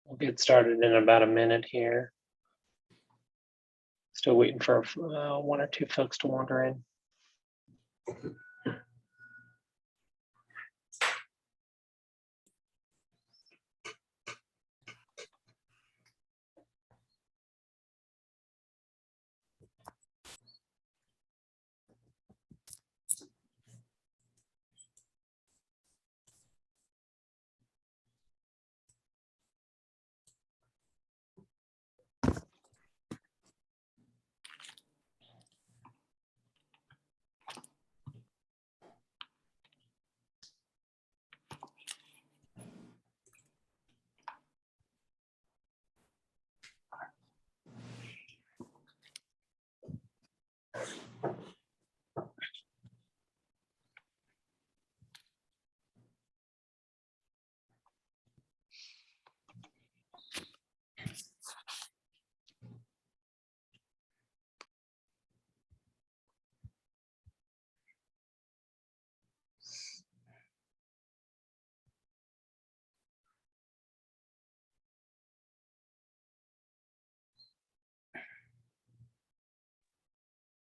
We'll get started in about a minute here. Still waiting for one or two folks to wander in.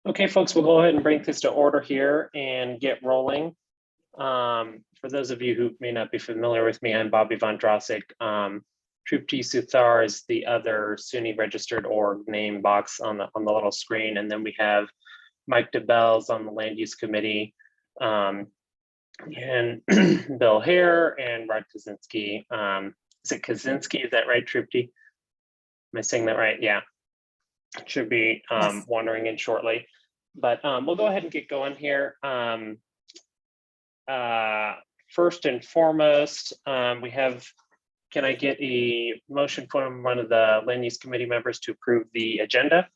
Okay, folks, we'll go ahead and bring this to order here and get rolling. For those of you who may not be familiar with me, I'm Bobby Von Drossik. Trupti Suthar is the other SUNY registered org name box on the little screen, and then we have Mike DeBells on the Land Use Committee, and Bill Hare and Rod Kaczynski. Is it Kaczynski? Is that right, Trupti? Am I saying that right? Yeah. Should be Yes. wandering in shortly, but we'll go ahead and get going here. First and foremost, we have, can I get a motion from one of the Land Use Committee members to approve the agenda?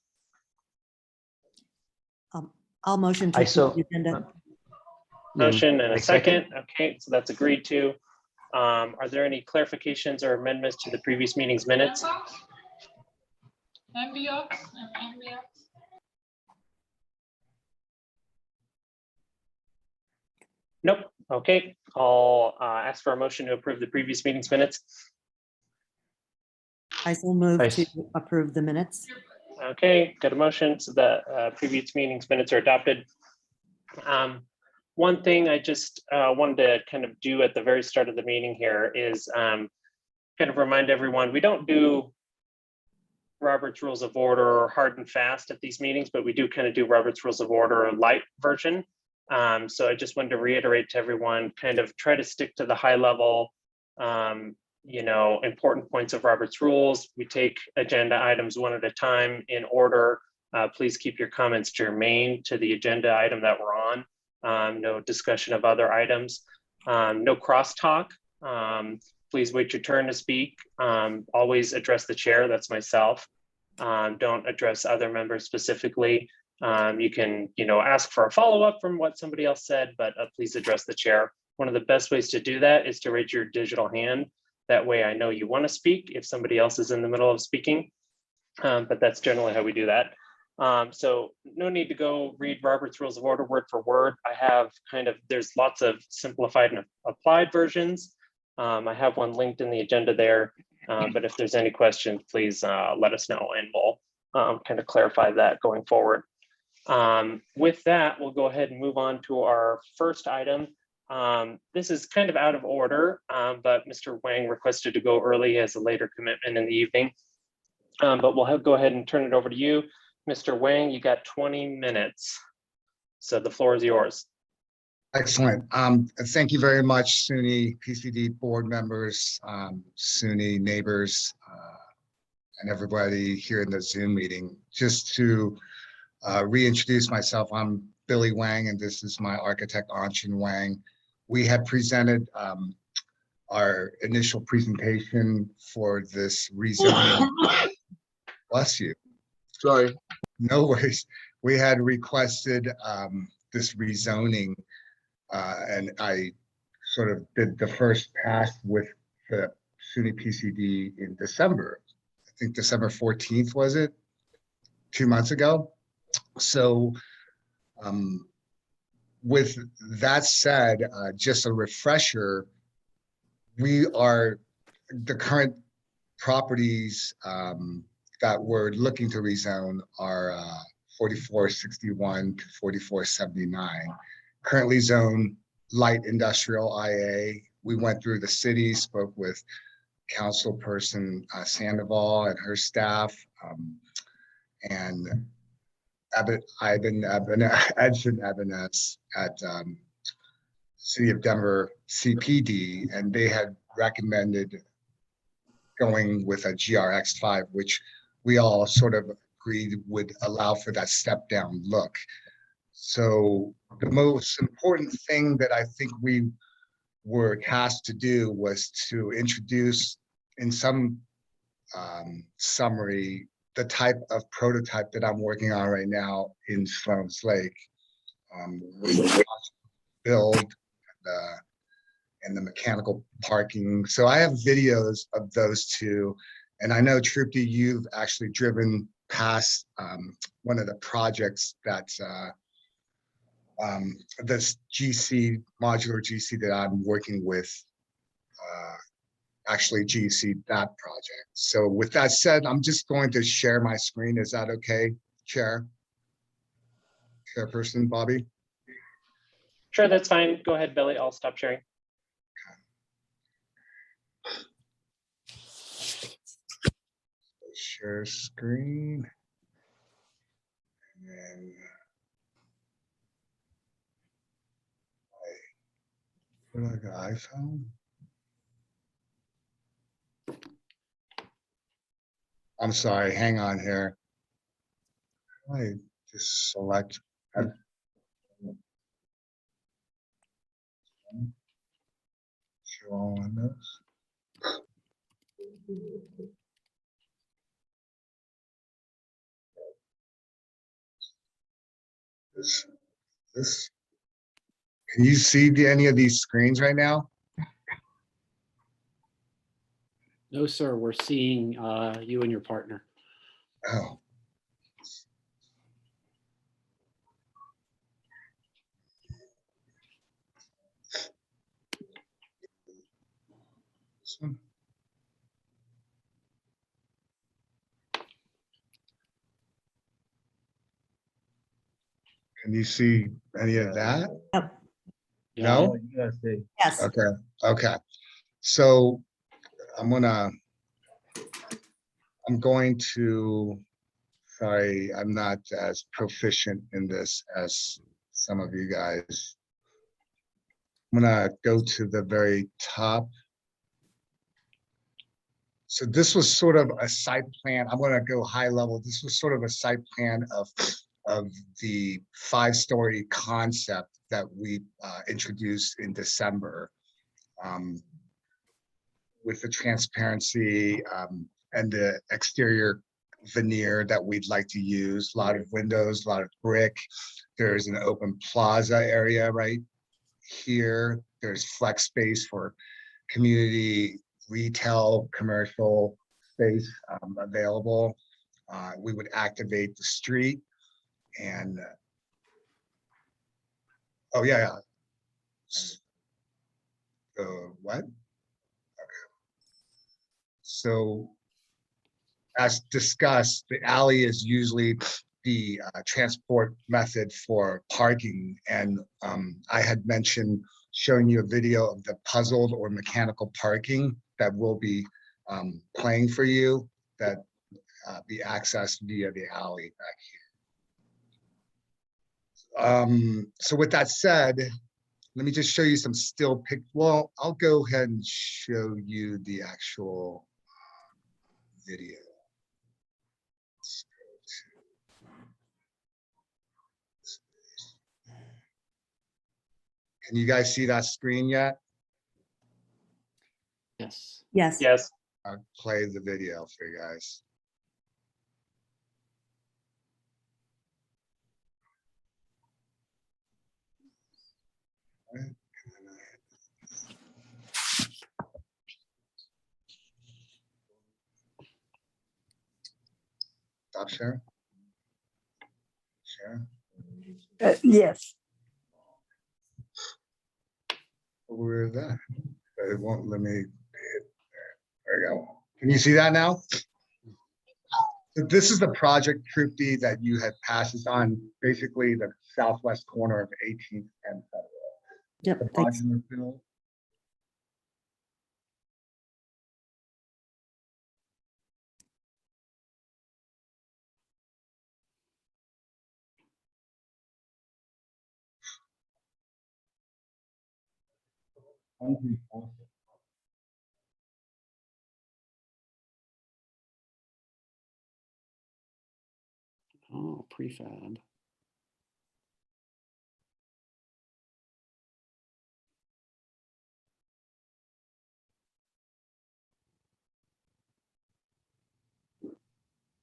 I'll motion to approve the agenda. Motion and a second. Okay, so that's agreed to. Are there any clarifications or amendments to the previous meeting's minutes? Nope. Okay, I'll ask for a motion to approve the previous meeting's minutes. I still move to approve the minutes. Okay, got a motion. So the previous meeting's minutes are adopted. One thing I just wanted to kind of do at the very start of the meeting here is kind of remind everyone, we don't do Robert's Rules of Order hard and fast at these meetings, but we do kind of do Robert's Rules of Order light version. So I just wanted to reiterate to everyone, kind of try to stick to the high level, important points of Robert's Rules. We take agenda items one at a time in order. Please keep your comments germane to the agenda item that we're on. No discussion of other items. No crosstalk. Please wait your turn to speak. Always address the chair, that's myself. Don't address other members specifically. You can, ask for a follow-up from what somebody else said, but please address the chair. One of the best ways to do that is to raise your digital hand. That way I know you want to speak if somebody else is in the middle of speaking, but that's generally how we do that. So no need to go read Robert's Rules of Order word for word. I have there's lots of simplified and applied versions. I have one linked in the agenda there, but if there's any questions, please let us know and we'll kind of clarify that going forward. With that, we'll go ahead and move on to our first item. This is kind of out of order, but Mr. Wang requested to go early. He has a later commitment in the evening, but we'll go ahead and turn it over to you. Mr. Wang, you got 20 minutes. So the floor is yours. Excellent. Thank you very much, SUNY PCD board members, SUNY neighbors, and everybody here in the Zoom meeting. Just to reintroduce myself, I'm Billy Wang, and this is my architect, Anshin Wang. We had presented our initial presentation for this rezoning. Bless you. Sorry. No worries. We had requested this rezoning, and I sort of did the first pass with the SUNY PCD in December. I think December 14th, was it? 2 months ago. So with that said, just a refresher, the current properties that we're looking to rezone are 4461 to 4479. Currently zoned light industrial IA. We went through the city, spoke with councilperson Sandoval and her staff, and Edson Evanes at City of Denver CPD, and they had recommended going with a GRX5, which we all sort of agreed would allow for that step down look. So the most important thing that I think we were tasked to do was to introduce in some summary the type of prototype that I'm working on right now in Sloan's Lake. Build and the mechanical parking. So I have videos of those two. And I know Trupti, you've actually driven past one of the projects that's this modular GC that I'm working with, actually GC that project. So with that said, I'm just going to share my screen. Is that okay, Chairperson Bobby? Sure, that's fine. Go ahead, Billy. I'll stop sharing. Share screen. And then what do I got? iPhone? I'm sorry, hang on here. I just select. Show all windows. This. Can you see any of these screens right now? No, sir. We're seeing you and your partner. Oh. This one. Can you see any of that? Yep. No? Yes. Okay, okay. So I'm going to, sorry, I'm not as proficient in this as some of you guys. I'm gonna go to the very top. So this was sort of a site plan. I'm gonna go high level. This was sort of a site plan of the 5-story concept that we introduced in December, with the transparency and the exterior veneer that we'd like to use. A lot of windows, a lot of brick. There's an open plaza area right here. There's flex space for community retail, commercial space available. We would activate the street and oh yeah. What? Okay. So as discussed, the alley is usually the transport method for parking. And I had mentioned showing you a video of the puzzled or mechanical parking that will be playing for you, that be accessed via the alley back here. So with that said, let me just show you some still pic. Well, I'll go ahead and show you the actual video. Let's go to. Can you guys see that screen yet? Yes. Yes. Yes. I'll play the video for you guys. Stop sharing. share? Yes. Where is that? It won't let me hit there. There we go. Can you see that now? So this is the project Troop D that you had passed. It's on basically the southwest corner of 18th and Federal. Yep, The thanks. modular build. Oh, prefab.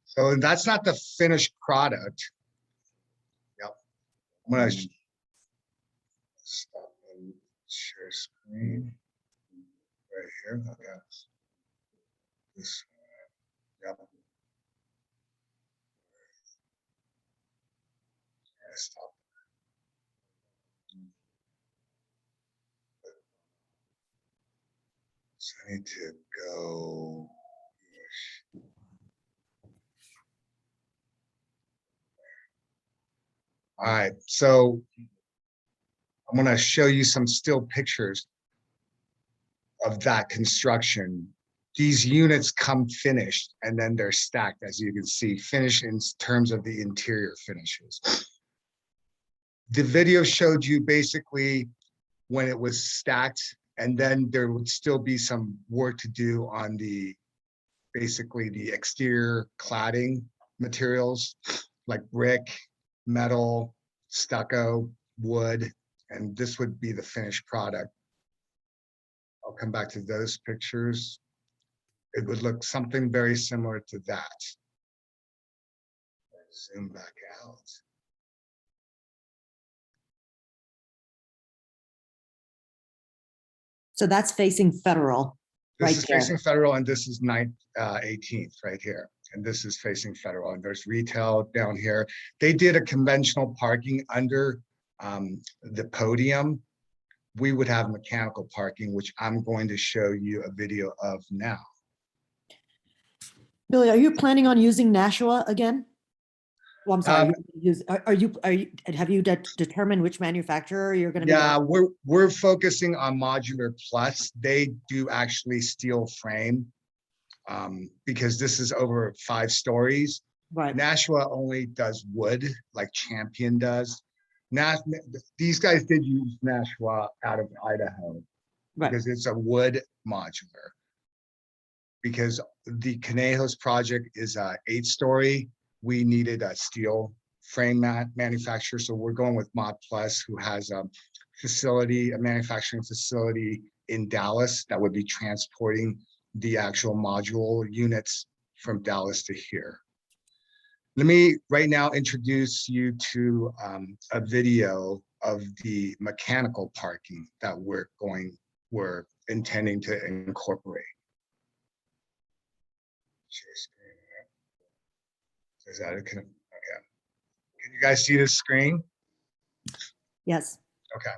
So that's not the finished product. Yep. I'm gonna stop and share screen right here. Okay. This. Yep. Stop. So I need to go. All right, so I'm gonna show you some still pictures of that construction. These units come finished and then they're stacked, as you can see, finished in terms of the interior finishes. The video showed you basically when it was stacked, and then there would still be some work to do on the basically the exterior cladding materials like brick, metal, stucco, wood, and this would be the finished product. I'll come back to those pictures. It would look something very similar to that. Zoom back out. So that's facing Federal, This right is there. facing Federal and this is 18th right here. And this is facing Federal and there's retail down here. They did a conventional parking under the podium. We would have mechanical parking, which I'm going to show you a video of now. Billy, are you planning on using Nashua again? Well, I'm sorry. Have you determined which manufacturer you're going to be? Yeah, we're focusing on Modular Plus. They do actually steel frame because this is over 5 stories. Right. Nashua only does wood like Champion does. These guys did use Nashua out of Idaho because it's a wood modular. Because the Conejos project is a 8-story, we needed a steel frame manufacturer. So we're going with Mod Plus, who has a facility, a manufacturing facility in Dallas that would be transporting the actual module units from Dallas to here. Let me right now introduce you to a video of the mechanical parking that we're intending to incorporate. Share screen. Is that it? Okay. Can you guys see the screen? Yes. Okay.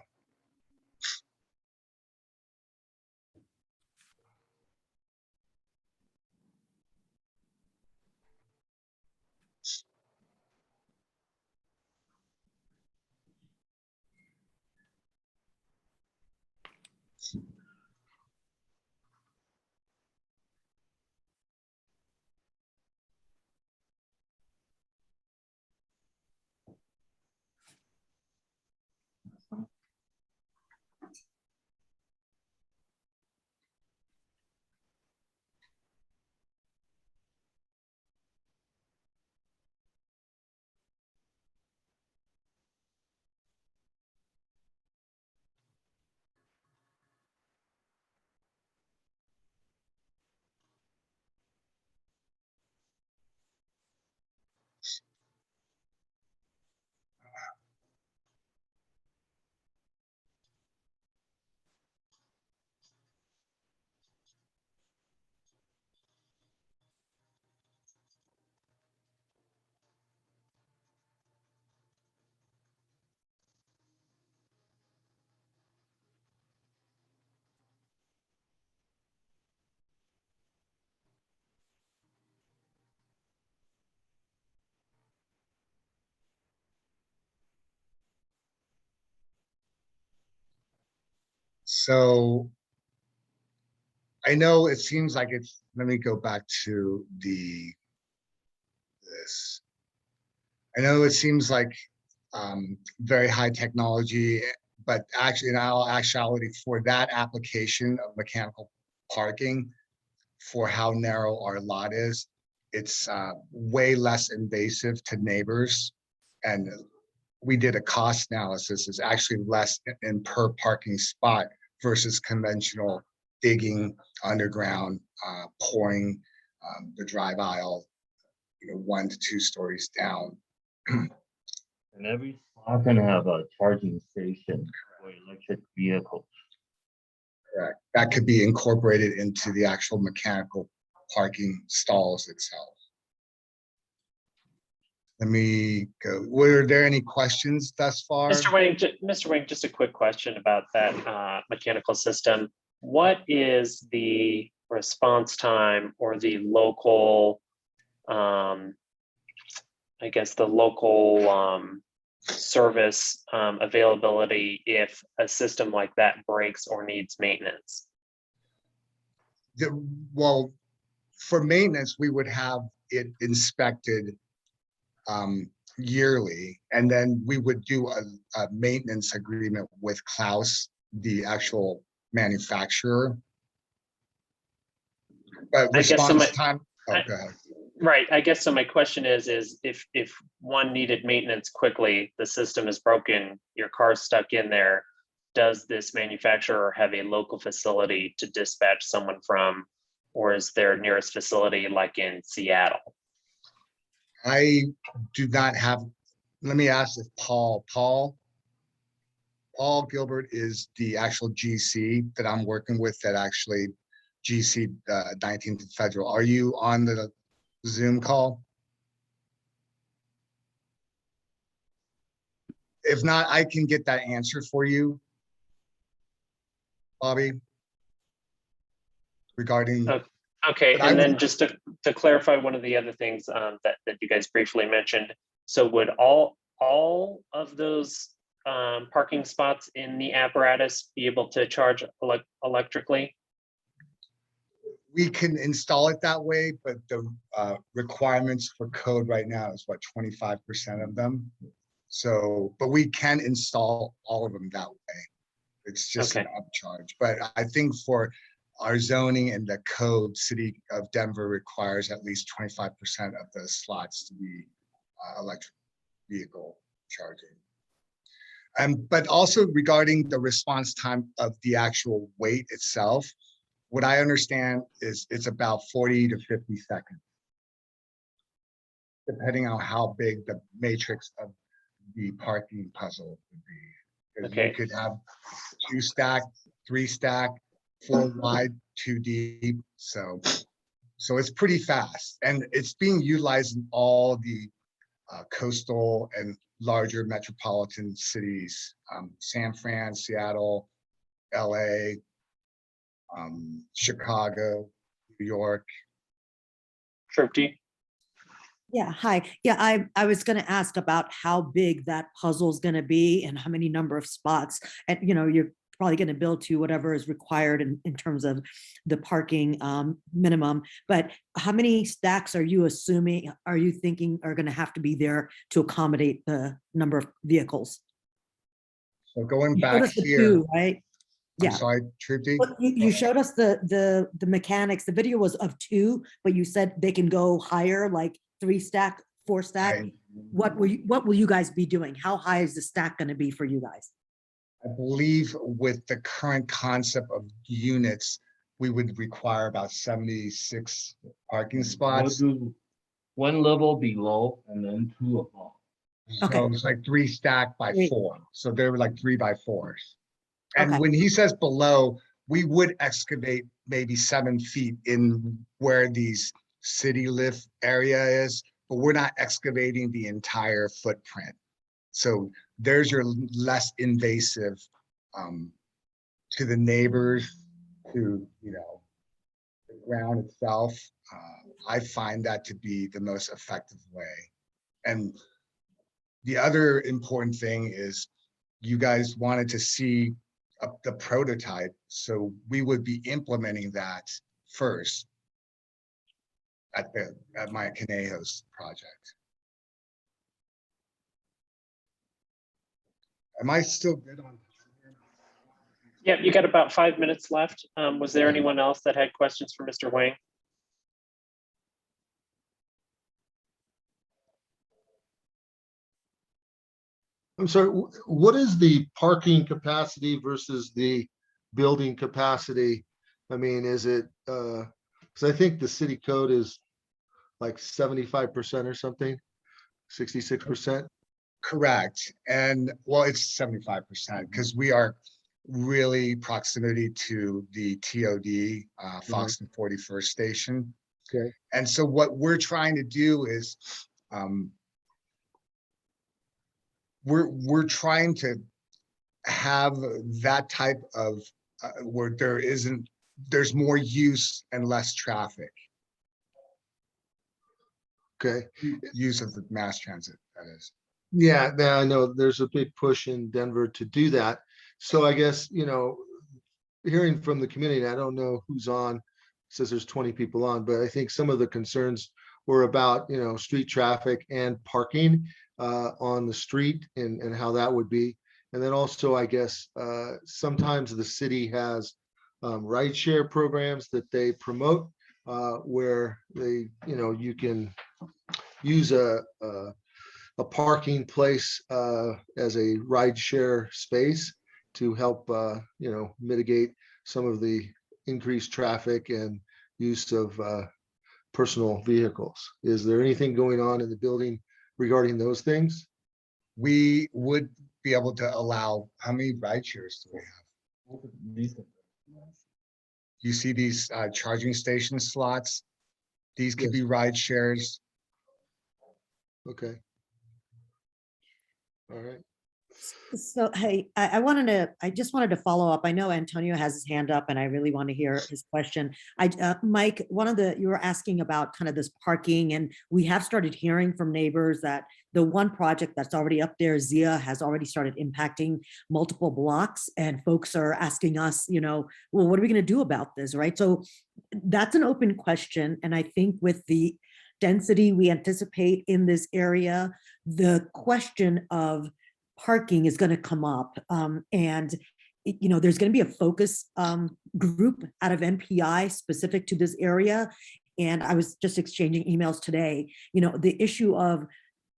So I know it seems like it's, let me go back to this. I know it seems like very high technology, but actually in all actuality for that application of mechanical parking, for how narrow our lot is, it's way less invasive to neighbors. And we did a cost analysis, it's actually less in per parking spot versus conventional digging underground, pouring the drive aisle, 1 to 2 stories down. And every spot can have a charging station for electric vehicles. Correct. That could be incorporated into the actual mechanical parking stalls itself. Let me go. Were there any questions thus far? Mr. Wing, just a quick question about that mechanical system. What is the response time or the local, I guess the local service availability if a system like that breaks or needs maintenance? Well, for maintenance, we would have it inspected yearly, and then we would do a maintenance agreement with Klaus, the actual manufacturer. But I guess so. response time, go ahead. Right. I guess so. My question is if one needed maintenance quickly, the system is broken, your car's stuck in there, does this manufacturer have a local facility to dispatch someone from, or is their nearest facility like in Seattle? I do not have, let me ask if Paul Gilbert is the actual GC that I'm working with, that actually GC 19th Federal. Are you on the Zoom call? If not, I can get that answer for you, Bobby, regarding. Okay, But I and then would- just to clarify one of the other things that you guys briefly mentioned. So would all of those parking spots in the apparatus be able to charge electrically? We can install it that way, but the requirements for code right now is what, 25% of them. So, but we can install all of them that way. It's just an upcharge. But I think for our zoning and the code, City of Denver requires at least 25% of the slots to be electric vehicle charging. But also regarding the response time of the actual weight itself, what I understand is it's about 40 to 50 seconds, depending on how big the matrix of the parking puzzle would be. Okay. You could have 2 stack, 3 stack, 4 wide, 2 deep. So it's pretty fast, and it's being utilized in all the coastal and larger metropolitan cities, San Fran, Seattle, LA, Chicago, New York. Tripty? Yeah, hi. Yeah, I was going to ask about how big that puzzle is going to be and how many number of spots. And, you're probably going to build to whatever is required in terms of the parking minimum. But how many stacks are you thinking are going to have to be there to accommodate the number of vehicles? So going You showed back us the here, 2, right? I'm Yeah. sorry, Tripty. Well, you showed us the mechanics. The video was of 2, but you said they can go higher, like 3 stack, 4 stack. Right. What will you guys be doing? How high is the stack going to be for you guys? I believe with the current concept of units, we would require about 76 parking spots. We'll do 1 level below and then 2 above. Okay. So it's like 3 stacked by 3. 4. So they were like 3 by 4s. And Okay. when he says below, we would excavate maybe 7 feet in where these city lift area is, but we're not excavating the entire footprint. So there's your less invasive to the neighbors, to the ground itself. I find that to be the most effective way. And the other important thing is you guys wanted to see the prototype. So we would be implementing that first at my Canejos project. Am I still good on? Yep, you got about 5 minutes left. Was there anyone else that had questions for Mr. Wang? I'm sorry, what is the parking capacity versus the building capacity? I mean, is it, because I think the city code is like 75% or something, 66%? Correct. And well, it's 75% because we are really proximity to the TOD, Foxton 41st Station. Okay, And so what we're trying to do is we're trying to have that type of where there's more use and less traffic. okay. Use of the mass transit, that is. Yeah, now I know there's a big push in Denver to do that. So I guess, hearing from the community, I don't know who's on, it says there's 20 people on, but I think some of the concerns were about, street traffic and parking on the street and how that would be. And then also, I guess, sometimes the city has rideshare programs that they promote where they, you can use a parking place as a rideshare space to help, mitigate some of the increased traffic and use of personal vehicles. Is there anything going on in the building regarding those things? We would be able to allow, how many ride shares do we have? You see these charging station slots? These could Yes. be ride shares. Okay. All right. So, hey, I just wanted to follow up. I know Antonio has his hand up and I really want to hear his question. Mike, you were asking about kind of this parking, and we have started hearing from neighbors that the one project that's already up there, Zia, has already started impacting multiple blocks, and folks are asking us, well, what are we going to do about this, right? So that's an open question. And I think with the density we anticipate in this area, the question of parking is going to come up. And there's going to be a focus group out of NPI specific to this area. And I was just exchanging emails today, the issue of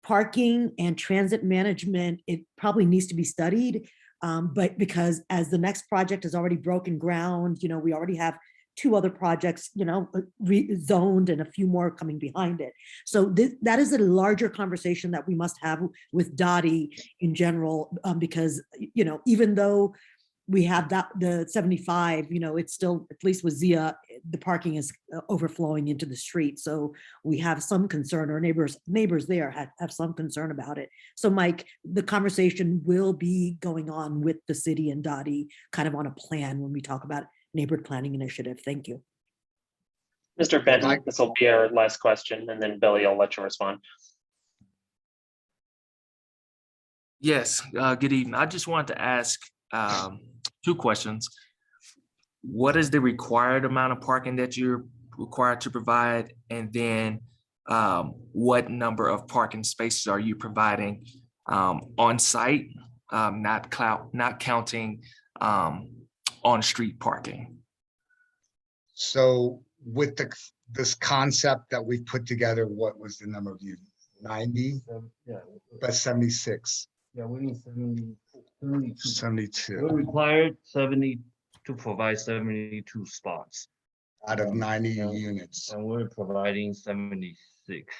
parking and transit management, it probably needs to be studied. But because as the next project has already broken ground, we already have 2 other projects, rezoned and a few more coming behind it. So that is a larger conversation that we must have with Dottie in general, because, even though we have the 75, it's still, at least with Zia, the parking is overflowing into the street. So we have some concern, or neighbors there have some concern about it. So Mike, the conversation will be going on with the city and Dottie kind of on a plan when we talk about neighborhood planning initiative. Thank you. Mr. Benton, this will be our last question, and then Billy, I'll let you respond. Yes, good evening. I just wanted to ask 2 questions. What is the required amount of parking that you're required to provide? And then what number of parking spaces are you providing on site, not counting on-street parking? So with this concept that we've put together, what was the number of you? 90? Yeah. But 76, Yeah, we need 72. 72 We're required 70 to provide 72 spots. out of 90 Yeah. units. And we're providing 76.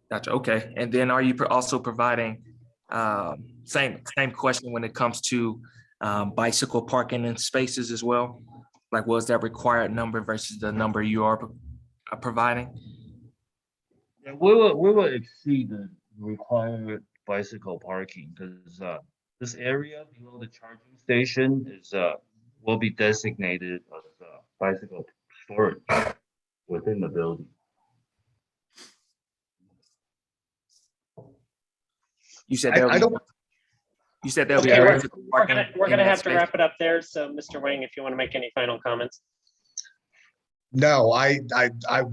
Gotcha. Okay. And then are you also providing same question when it comes to bicycle parking and spaces as well? Like, was that required number versus the number you are providing? Yeah, we will exceed the required bicycle parking because this area below the charging station will be designated as bicycle storage within the building. You said I don't. You said there'll be. Okay, a we're, resident we're parking gonna, we're in gonna that have to space. wrap it up there. So Mr. Wang, if you want to make any final comments. No, I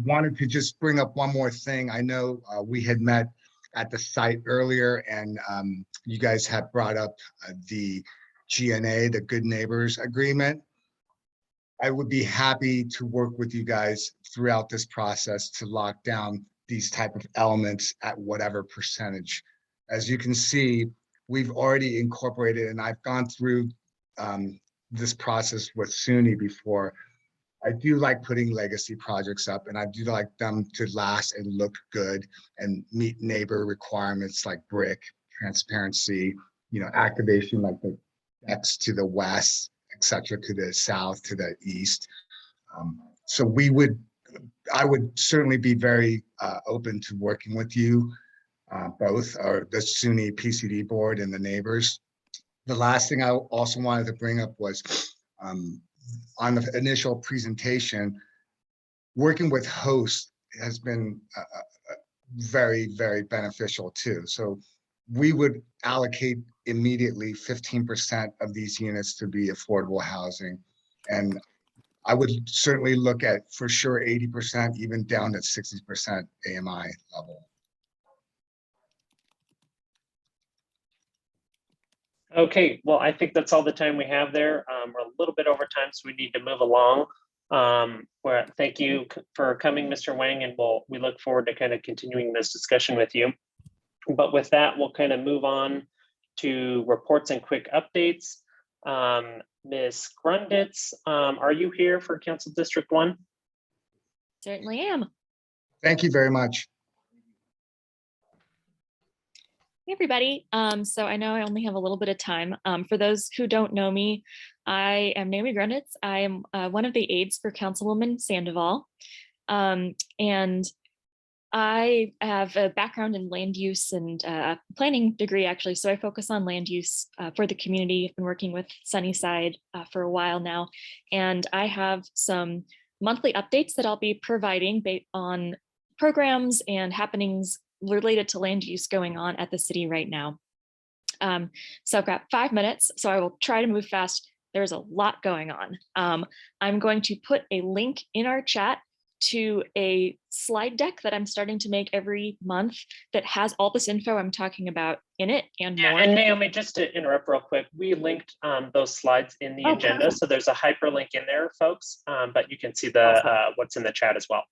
wanted to just bring up one more thing. I know we had met at the site earlier and you guys had brought up the GNA, the Good Neighbors Agreement. I would be happy to work with you guys throughout this process to lock down these type of elements at whatever percentage. As you can see, we've already incorporated, and I've gone through this process with SUNY before. I do like putting legacy projects up, and I do like them to last and look good and meet neighbor requirements like brick, transparency, activation like the decks to the west, etc., to the south, to the east. So I would certainly be very open to working with you, both the SUNY PCD board and the neighbors. The last thing I also wanted to bring up was on the initial presentation, working with hosts has been very, very beneficial too. So we would allocate immediately 15% of these units to be affordable housing. And I would certainly look at for sure 80%, even down to 60% AMI level. Okay, well, I think that's all the time we have there. We're a little bit over time, so we need to move along. Thank you for coming, Mr. Wang, and we look forward to kind of continuing this discussion with you. But with that, we'll kind of move on to reports and quick updates. Ms. Grunditz, are you here for Council District 1? Certainly am. Thank you very much. Hey, everybody. So I know I only have a little bit of time. For those who don't know me, I am Naomi Grunditz. I am one of the aides for Councilwoman Sandoval. And I have a background in land use and planning degree, actually. So I focus on land use for the community. I've been working with Sunnyside for a while now. And I have some monthly updates that I'll be providing based on programs and happenings related to land use going on at the city right now. So I've got 5 minutes, so I will try to move fast. There's a lot going on. I'm going to put a link in our chat to a slide deck that I'm starting to make every month that has all this info I'm talking about in it and more. And Naomi, just to interrupt real quick, we linked those slides in the agenda. Perfect. So there's a hyperlink in there, folks, but you can see the what's in the chat as well.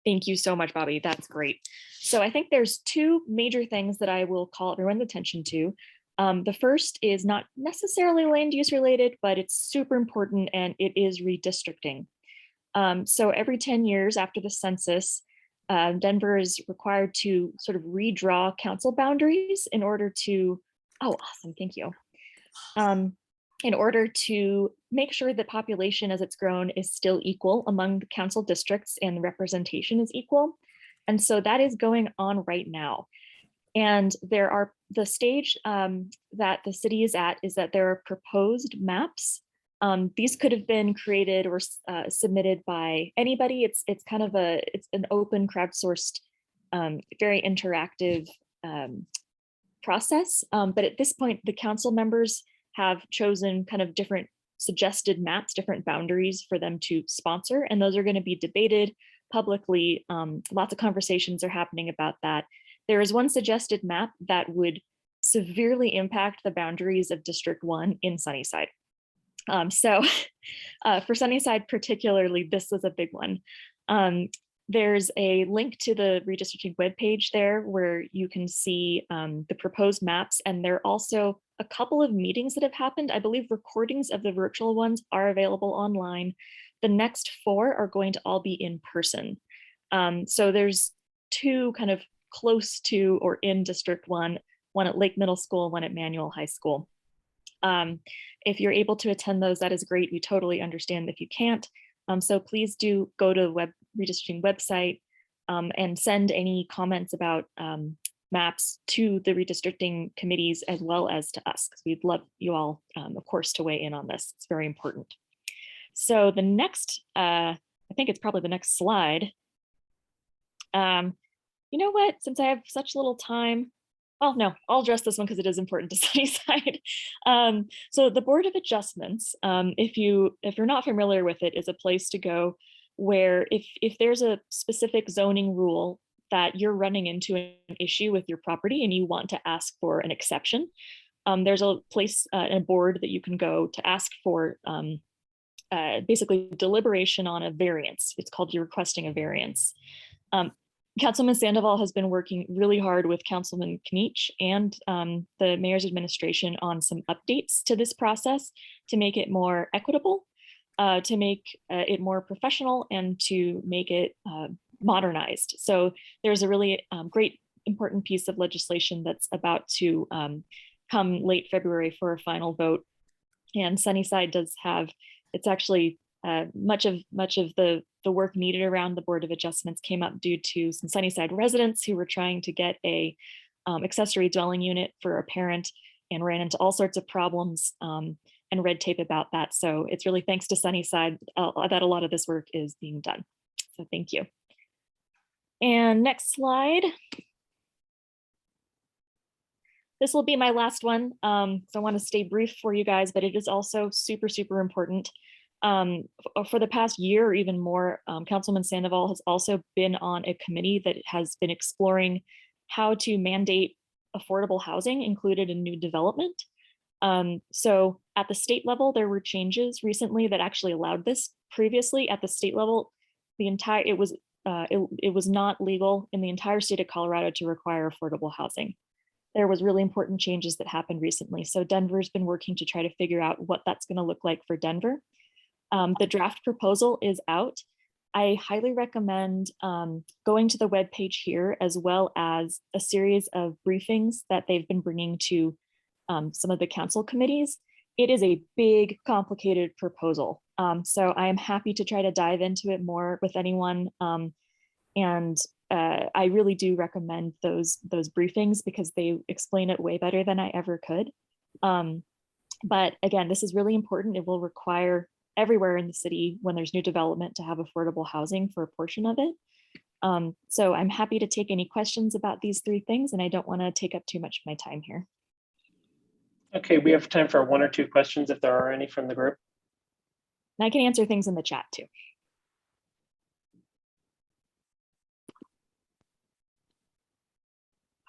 Thank you so much, Bobby. That's great. So I think there's two major things that I will call everyone's attention to. The first is not necessarily land use related, but it's super important, and it is redistricting. So every 10 years after the census, Denver is required to sort of redraw council boundaries in order to, oh, awesome, thank you. In order to make sure that population as it's grown is still equal among the council districts and the representation is equal. And so that is going on right now. And there are the stage that the city is at is that there are proposed maps. These could have been created or submitted by anybody. It's kind of it's an open crowdsourced, very interactive process. But at this point, the council members have chosen kind of different suggested maps, different boundaries for them to sponsor. And those are going to be debated publicly. Lots of conversations are happening about that. There is one suggested map that would severely impact the boundaries of District 1 in Sunnyside. So for Sunnyside particularly, this is a big one. There's a link to the redistricting webpage there where you can see the proposed maps, and there are also a couple of meetings that have happened. I believe recordings of the virtual ones are available online. The next 4 are going to all be in person. So there's 2 kind of close to or in District 1, one at Lake Middle School, one at Manual High School. If you're able to attend those, that is great. We totally understand if you can't. So please do go to the redistricting website and send any comments about maps to the redistricting committees as well as to us, because we'd love you all, of course, to weigh in on this. It's very important. So the next, I think it's probably the next slide. You know what, since I have such little time, Oh, no, I'll address this one because it is important to Sunnyside. So the Board of Adjustments, if you're not familiar with it, is a place to go where if there's a specific zoning rule that you're running into an issue with your property and you want to ask for an exception, there's a place, a board that you can go to ask for basically deliberation on a variance. It's called you're requesting a variance. Councilman Sandoval has been working really hard with Councilman Knich and the mayor's administration on some updates to this process to make it more equitable, to make it more professional, and to make it modernized. So there's a really great important piece of legislation that's about to come late February for a final vote. And Sunnyside does have, it's actually much of the work needed around the Board of Adjustments came up due to some Sunnyside residents who were trying to get a accessory dwelling unit for a parent and ran into all sorts of problems and red tape about that. So it's really thanks to Sunnyside that a lot of this work is being done. So thank you. And next slide. This will be my last one. So I want to stay brief for you guys, but it is also super, super important. For the past year or even more, Councilman Sandoval has also been on a committee that has been exploring how to mandate affordable housing included in new development. So at the state level, there were changes recently that actually allowed this. Previously at the state level, it was not legal in the entire state of Colorado to require affordable housing. There was really important changes that happened recently. So Denver's been working to try to figure out what that's going to look like for Denver. The draft proposal is out. I highly recommend going to the webpage here, as well as a series of briefings that they've been bringing to some of the council committees. It is a big, complicated proposal. So I am happy to try to dive into it more with anyone. I really do recommend those briefings because they explain it way better than I ever could. But again, this is really important. It will require everywhere in the city when there's new development to have affordable housing for a portion of it. So I'm happy to take any questions about these three things, and I don't want to take up too much of my time here. Okay, we have time for 1 or 2 questions if there are any from the group. And I can answer things in the chat too.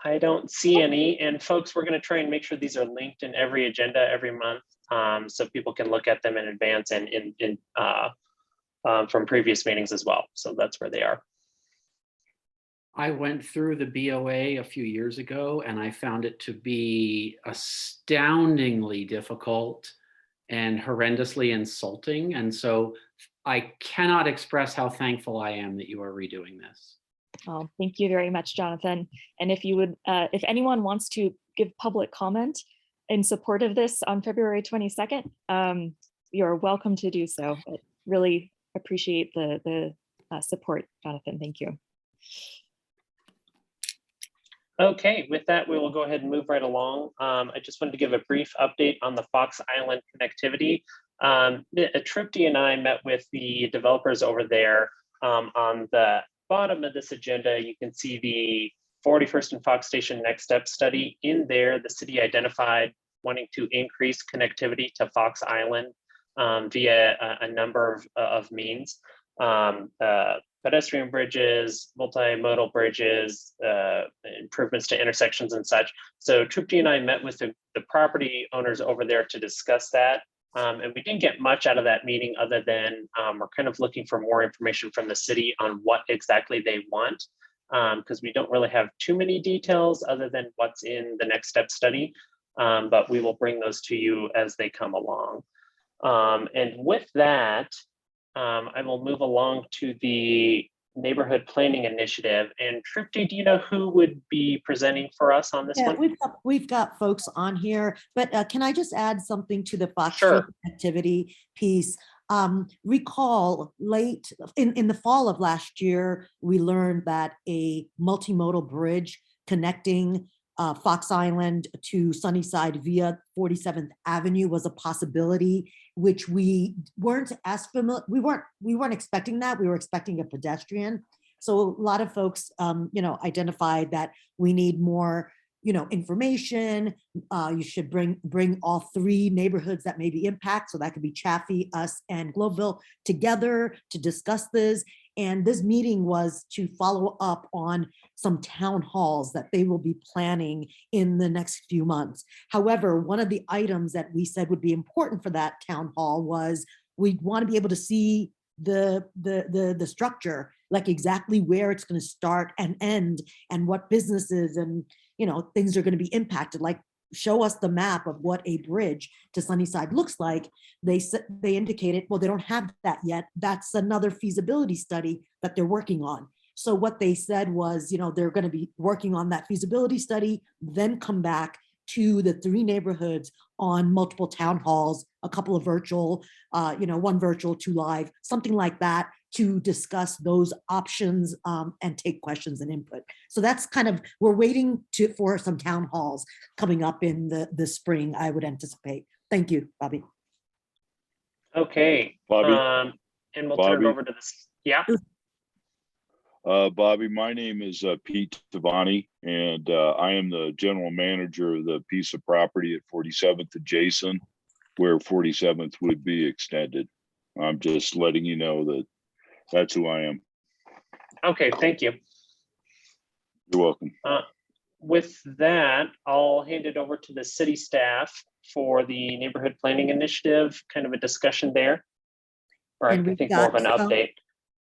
I don't see any. And folks, we're going to try and make sure these are linked in every agenda every month, so people can look at them in advance and from previous meetings as well. So that's where they are. I went through the BOA a few years ago, and I found it to be astoundingly difficult and horrendously insulting. And so I cannot express how thankful I am that you are redoing this. Oh, thank you very much, Jonathan. And if you would, if anyone wants to give public comment in support of this on February 22nd, you're welcome to do so. I really appreciate the support, Jonathan. Thank you. Okay, with that, we will go ahead and move right along. I just wanted to give a brief update on the Fox Island connectivity. Tripti and I met with the developers over there. On the bottom of this agenda, you can see the 41st and Fox Station Next Step study. In there, the city identified wanting to increase connectivity to Fox Island via a number of means. Pedestrian bridges, multimodal bridges, improvements to intersections and such. So Tripti and I met with the property owners over there to discuss that. And we didn't get much out of that meeting other than we're kind of looking for more information from the city on what exactly they want, because we don't really have too many details other than what's in the Next Step study, but we will bring those to you as they come along. And with that, I will move along to the Neighborhood Planning Initiative. And Tripti, do you know who would be presenting for us on this Yeah, one? we've got folks on here, but can I just add something to the Fox Sure. Street activity piece? Recall late in the fall of last year, we learned that a multimodal bridge connecting Fox Island to Sunnyside via 47th Avenue was a possibility, which we weren't as familiar. We weren't expecting that. We were expecting a pedestrian. So a lot of folks, identified that we need more information. You should bring all 3 neighborhoods that may be impacted. So that could be Chaffee, us, and Globeville together to discuss this. And this meeting was to follow up on some town halls that they will be planning in the next few months. However, one of the items that we said would be important for that town hall was we want to be able to see the structure, like exactly where it's going to start and end, and what businesses and things are going to be impacted. Like, show us the map of what a bridge to Sunnyside looks like. They indicated, well, they don't have that yet. That's another feasibility study that they're working on. So what they said was, they're going to be working on that feasibility study, then come back to the 3 neighborhoods on multiple town halls, a couple of virtual, 1 virtual, 2 live, something like that, to discuss those options and take questions and input. So that's kind of, we're waiting for some town halls coming up in the spring, I would anticipate. Thank you, Bobby. Okay. Bobby? And we'll turn it over to this. Yeah. Bobby, my name is Pete Tavani, and I am the general manager of the piece of property at 47th adjacent, where 47th would be extended. I'm just letting you know that that's who I am. Okay, thank you. You're welcome. With that, I'll hand it over to the city staff for the neighborhood planning initiative, kind of a discussion there. Or And I we've think more of an got update.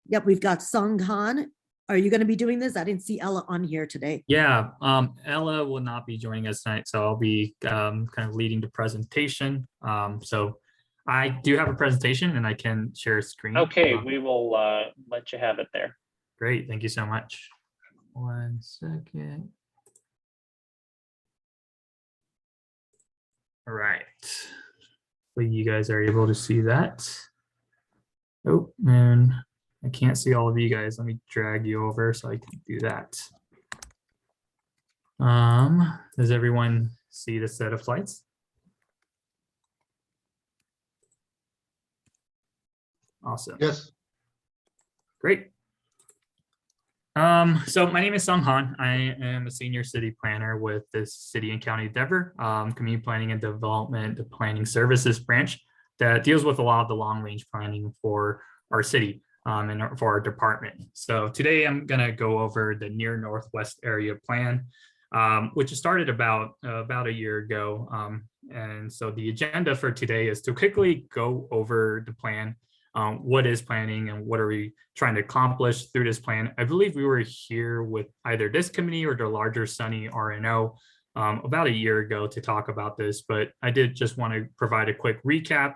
Yep, we've got Sung Han. Are you going to be doing this? I didn't see Ella on here today. Yeah, Ella will not be joining us tonight, so I'll be kind of leading the presentation. So I do have a presentation and I can share a screen. Okay, we will let you have it there. Great, thank you so much. 1 second. All right, hopefully you guys are able to see that. Oh, and I can't see all of you guys. Let me drag you over so I can do that. Does everyone see the set of slides? Awesome. Yes. Great. So my name is Sung Han. I am a senior city planner with the City and County of Denver, Community Planning and Development, the Planning Services branch that deals with a lot of the long range planning for our city and for our department. So today I'm going to go over the Near Northwest Area Plan, which started about a year ago. And so the agenda for today is to quickly go over the plan. What is planning and what are we trying to accomplish through this plan? I believe we were here with either this committee or the larger SUNI RNO about a year ago to talk about this, but I did just want to provide a quick recap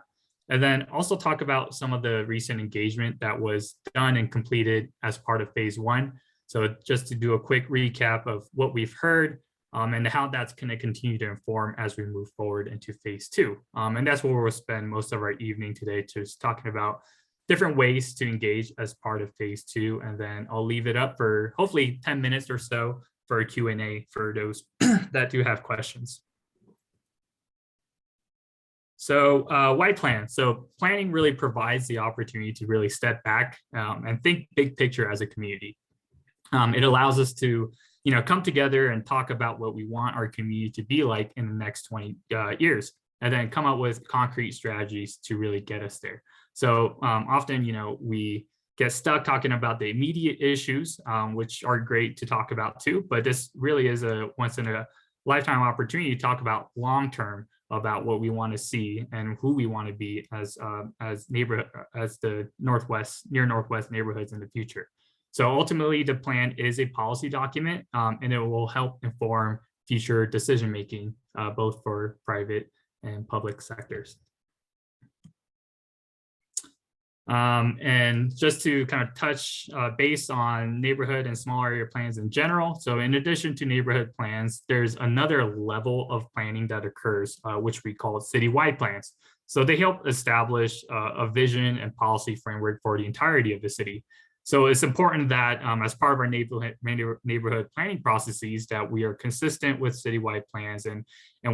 and then also talk about some of the recent engagement that was done and completed as part of phase 1. So just to do a quick recap of what we've heard and how that's going to continue to inform as we move forward into phase 2. And that's where we'll spend most of our evening today, just talking about different ways to engage as part of phase 2. And then I'll leave it up for hopefully 10 minutes or so for a Q&A for those that do have questions. So why plan? So planning really provides the opportunity to really step back and think big picture as a community. It allows us to come together and talk about what we want our community to be like in the next 20 years, and then come up with concrete strategies to really get us there. So often, we get stuck talking about the immediate issues, which are great to talk about too, but this really is a once in a lifetime opportunity to talk about long-term, about what we want to see and who we want to be as the Near Northwest neighborhoods in the future. So ultimately, the plan is a policy document, and it will help inform future decision-making, both for private and public sectors. And just to kind of touch base on neighborhood and small area plans in general. So in addition to neighborhood plans, there's another level of planning that occurs, which we call citywide plans. So they help establish a vision and policy framework for the entirety of the city. So it's important that as part of our neighborhood planning processes that we are consistent with citywide plans and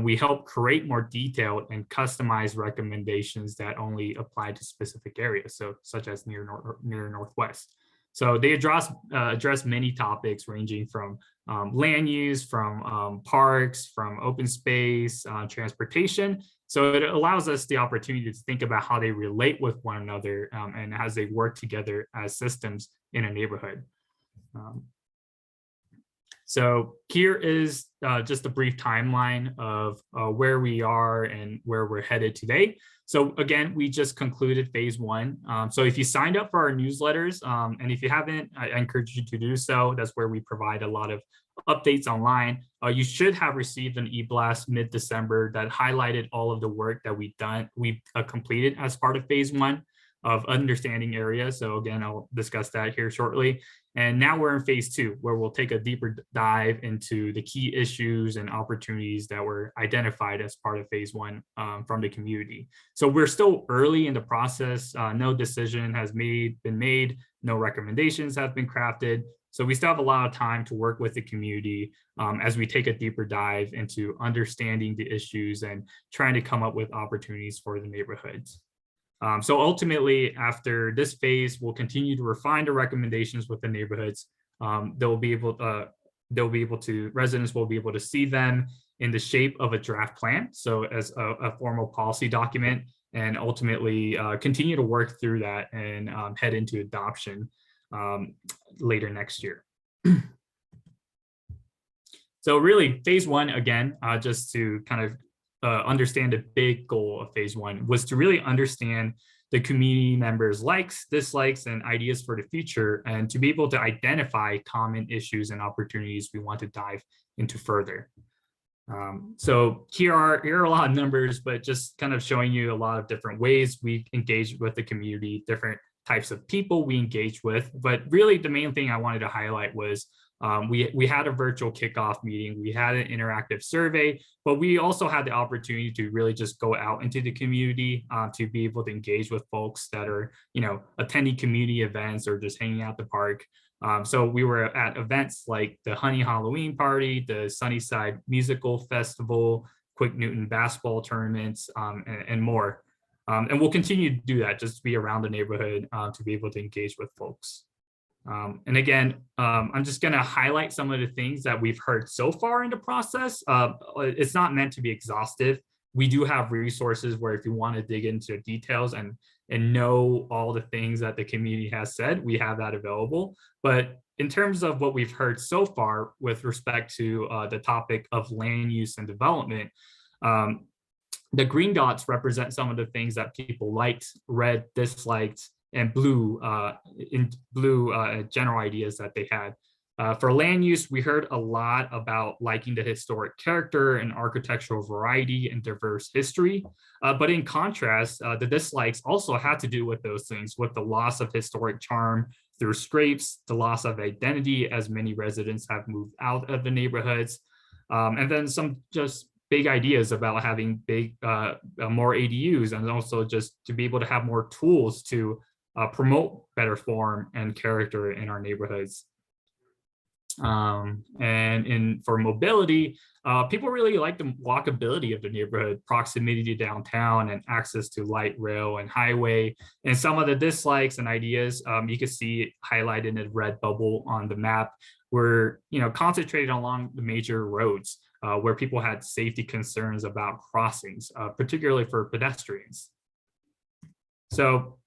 we help create more detailed and customized recommendations that only apply to specific areas, so such as near Northwest. So they address many topics ranging from land use, from parks, from open space, transportation. So it allows us the opportunity to think about how they relate with one another and as they work together as systems in a neighborhood. So here is just a brief timeline of where we are and where we're headed today. So again, we just concluded phase one. So if you signed up for our newsletters, and if you haven't, I encourage you to do so. That's where we provide a lot of updates online. You should have received an e-blast mid-December that highlighted all of the work that we've completed as part of phase one of understanding areas. So again, I'll discuss that here shortly. And now we're in phase two, where we'll take a deeper dive into the key issues and opportunities that were identified as part of phase one from the community. So we're still early in the process. No decision has been made. No recommendations have been crafted. So we still have a lot of time to work with the community as we take a deeper dive into understanding the issues and trying to come up with opportunities for the neighborhoods. So ultimately, after this phase, we'll continue to refine the recommendations with the neighborhoods. Residents will be able to see them in the shape of a draft plan, so as a formal policy document, and ultimately continue to work through that and head into adoption later next year. So really, phase one, again, just to kind of understand the big goal of phase one was to really understand the community members' likes, dislikes, and ideas for the future, and to be able to identify common issues and opportunities we want to dive into further. So here are a lot of numbers, but just kind of showing you a lot of different ways we engage with the community, different types of people we engage with. But really, the main thing I wanted to highlight was we had a virtual kickoff meeting, we had an interactive survey, but we also had the opportunity to really just go out into the community to be able to engage with folks that are, attending community events or just hanging out the park. So we were at events like the Honey Halloween Party, the Sunnyside Musical Festival, Quick Newton basketball tournaments, and more. And we'll continue to do that, just to be around the neighborhood to be able to engage with folks. And again, I'm just going to highlight some of the things that we've heard so far in the process. It's not meant to be exhaustive. We do have resources where if you want to dig into details and know all the things that the community has said, we have that available. But in terms of what we've heard so far with respect to the topic of land use and development, the green dots represent some of the things that people liked, red disliked, and blue general ideas that they had. For land use, we heard a lot about liking the historic character and architectural variety and diverse history. But in contrast, the dislikes also had to do with those things, with the loss of historic charm through scrapes, the loss of identity as many residents have moved out of the neighborhoods, and then some just big ideas about having more ADUs, and also just to be able to have more tools to promote better form and character in our neighborhoods. And for mobility, people really like the walkability of the neighborhood, proximity to downtown, and access to light rail and highway. And some of the dislikes and ideas you can see highlighted in a red bubble on the map were concentrated along the major roads where people had safety concerns about crossings, particularly for pedestrians. So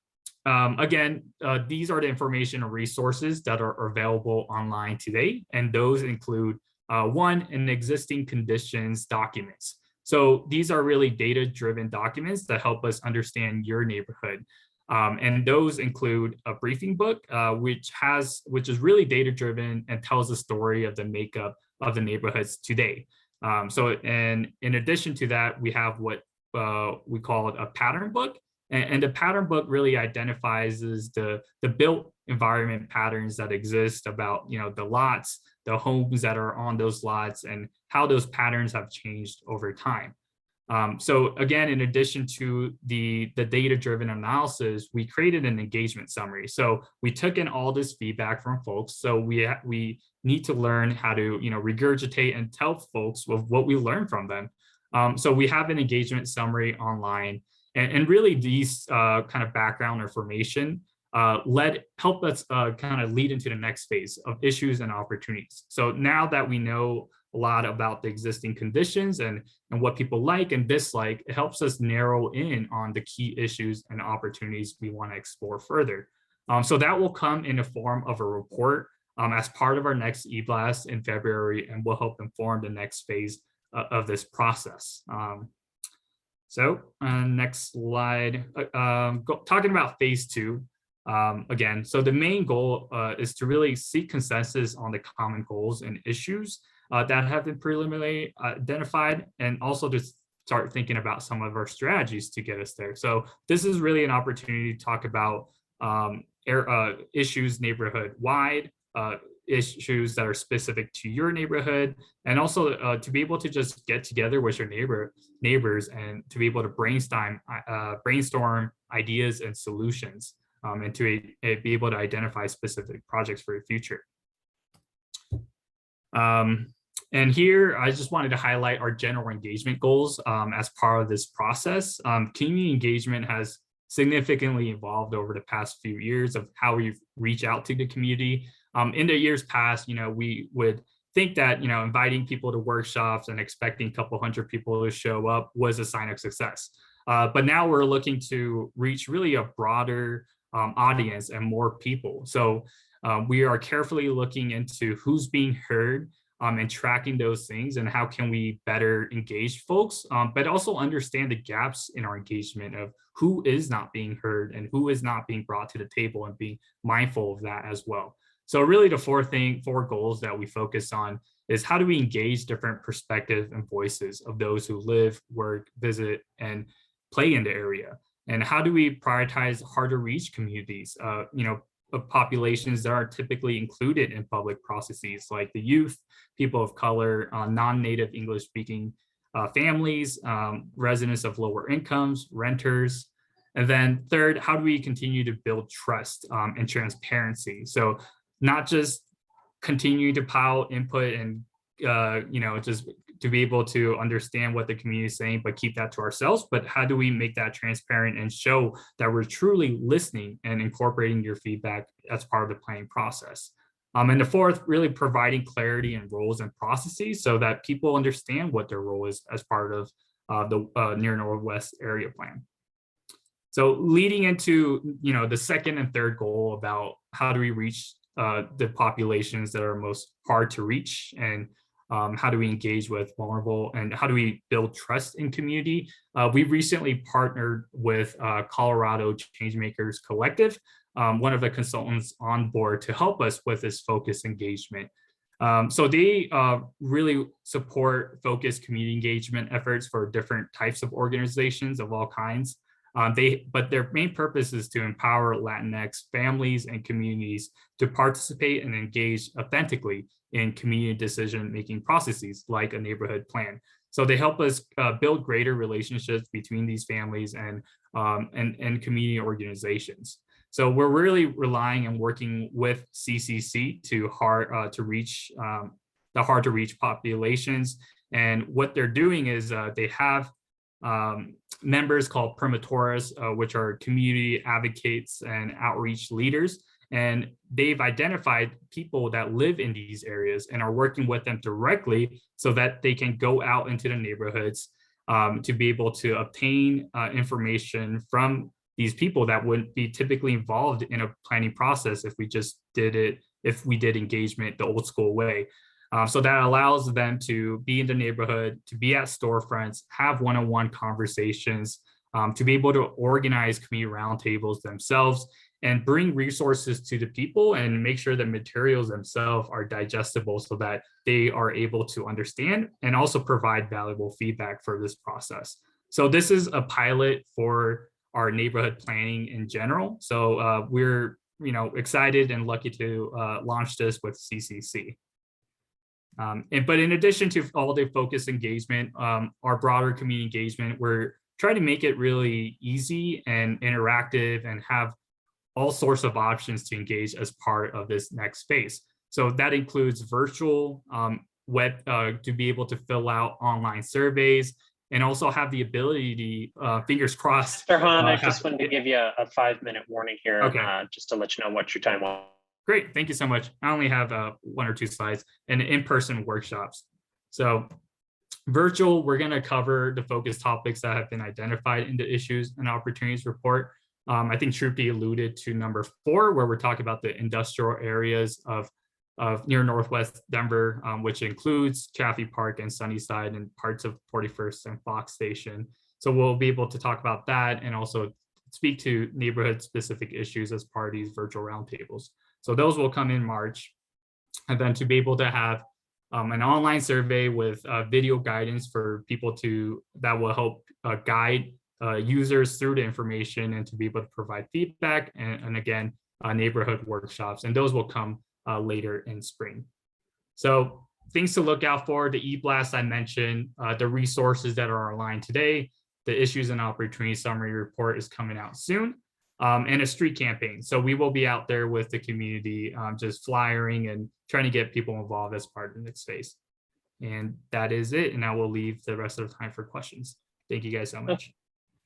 again, these are the information and resources that are available online today, and those include one, an existing conditions documents. So these are really data-driven documents that help us understand your neighborhood. And those include a briefing book, which is really data-driven and tells the story of the makeup of the neighborhoods today. And in addition to that, we have what we call a pattern book. And the pattern book really identifies the built environment patterns that exist about the lots, the homes that are on those lots, and how those patterns have changed over time. So again, in addition to the data-driven analysis, we created an engagement summary. So we took in all this feedback from folks. So we need to learn how to regurgitate and tell folks what we learned from them. So we have an engagement summary online. And really these kind of background information help us kind of lead into the next phase of issues and opportunities. So now that we know a lot about the existing conditions and what people like and dislike, it helps us narrow in on the key issues and opportunities we want to explore further. So that will come in the form of a report as part of our next eBlast in February, and will help inform the next phase of this process. Next slide, talking about phase 2. Again, so the main goal is to really seek consensus on the common goals and issues that have been preliminarily identified, and also to start thinking about some of our strategies to get us there. So this is really an opportunity to talk about issues neighborhood-wide, issues that are specific to your neighborhood, and also to be able to just get together with your neighbors and to be able to brainstorm ideas and solutions, and to be able to identify specific projects for the future. And here, I just wanted to highlight our general engagement goals as part of this process. Community engagement has significantly evolved over the past few years of how we reach out to the community. In the years past, we would think that, inviting people to workshops and expecting a couple hundred people to show up was a sign of success. But now we're looking to reach really a broader audience and more people. So we are carefully looking into who's being heard and tracking those things, and how can we better engage folks, but also understand the gaps in our engagement of who is not being heard and who is not being brought to the table, and being mindful of that as well. So really the four goals that we focus on is how do we engage different perspectives and voices of those who live, work, visit, and play in the area? And how do we prioritize hard to reach communities, of populations that are typically included in public processes, like the youth, people of color, non-native English speaking families, residents of lower incomes, renters. And then third, how do we continue to build trust and transparency? So not just continue to pile input and just to be able to understand what the community is saying, but keep that to ourselves. But how do we make that transparent and show that we're truly listening and incorporating your feedback as part of the planning process? And the fourth, really providing clarity in roles and processes so that people understand what their role is as part of the Near Northwest Area Plan. So leading into the second and third goal about how do we reach the populations that are most hard to reach, and how do we engage with vulnerable, and how do we build trust in community? We recently partnered with Colorado Changemakers Collective, one of the consultants on board, to help us with this focused engagement. So they really support focused community engagement efforts for different types of organizations of all kinds. But their main purpose is to empower Latinx families and communities to participate and engage authentically in community decision-making processes like a neighborhood plan. So they help us build greater relationships between these families and community organizations. So we're really relying and working with CCC to reach the hard to reach populations. And what they're doing is they have members called promotores, which are community advocates and outreach leaders. And they've identified people that live in these areas and are working with them directly so that they can go out into the neighborhoods to be able to obtain information from these people that wouldn't be typically involved in a planning process if we did engagement the old school way. So that allows them to be in the neighborhood, to be at storefronts, have one-on-one conversations, to be able to organize community roundtables themselves, and bring resources to the people and make sure that materials themselves are digestible so that they are able to understand and also provide valuable feedback for this process. So this is a pilot for our neighborhood planning in general. So we're excited and lucky to launch this with CCC. But in addition to all the focused engagement, our broader community engagement, we're trying to make it really easy and interactive and have all sorts of options to engage as part of this next phase. So that includes virtual web to be able to fill out online surveys, and also have the ability to, fingers crossed. Mr. Hahn, I have- just wanted to give you a 5-minute warning here, Okay. just to let you know what your time was. Great, thank you so much. I only have 1 or 2 slides and in-person workshops. So virtual, we're going to cover the focus topics that have been identified in the issues and opportunities report. I think Shruti alluded to number 4, where we're talking about the industrial areas of near Northwest Denver, which includes Chaffee Park and Sunnyside and parts of 41st and Fox Station. So we'll be able to talk about that and also speak to neighborhood specific issues as part of these virtual roundtables. So those will come in March. And then to be able to have an online survey with video guidance for people that will help guide users through the information and to be able to provide feedback and again, neighborhood workshops. And those will come later in spring. So things to look out for: the e-blast I mentioned, the resources that are online today, the issues and opportunities summary report is coming out soon, and a street campaign. So we will be out there with the community, just flyering and trying to get people involved as part of the next phase. And that is it. And I will leave the rest of the time for questions. Thank you guys so much.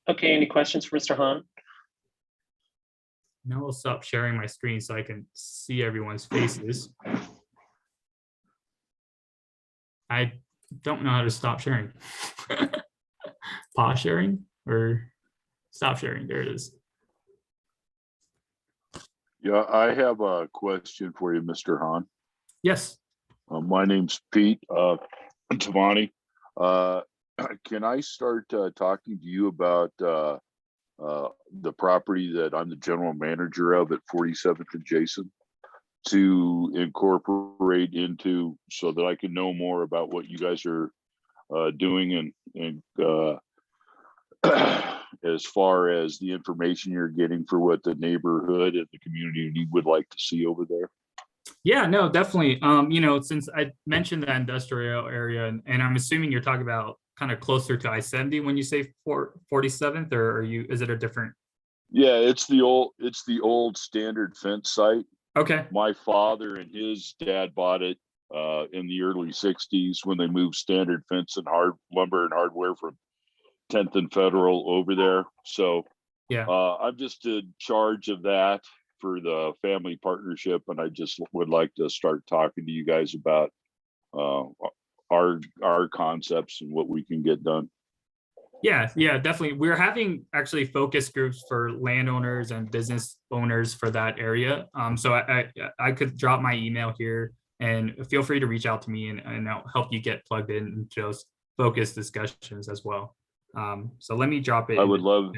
Okay, any questions for Mr. Hahn? Now I'll stop sharing my screen so I can see everyone's faces. I don't know how to stop sharing. Pause sharing or stop sharing. There it is. Yeah, I have a question for you, Mr. Hahn. Yes. My name's Pete Tavani. Can I start talking to you about the property that I'm the general manager of at 47th and Jason, to incorporate into, so that I can know more about what you guys are doing and as far as the information you're getting for what the neighborhood and the community would like to see over there? Yeah, no, definitely. Since I mentioned the industrial area, and I'm assuming you're talking about kind of closer to I-70 when you say 47th, or is it a different? Yeah, it's the old standard fence site. Okay. My father and his dad bought it in the early 60s when they moved standard fence and hard lumber and hardware from 10th and Federal over there. So yeah, I'm just in charge of that for the family partnership, and I just would like to start talking to you guys about our concepts and what we can get done. Yeah, definitely. We're having actually focus groups for landowners and business owners for that area. So I could drop my email here, and feel free to reach out to me, and I'll help you get plugged in into those focus discussions as well. So let me drop it. I would love,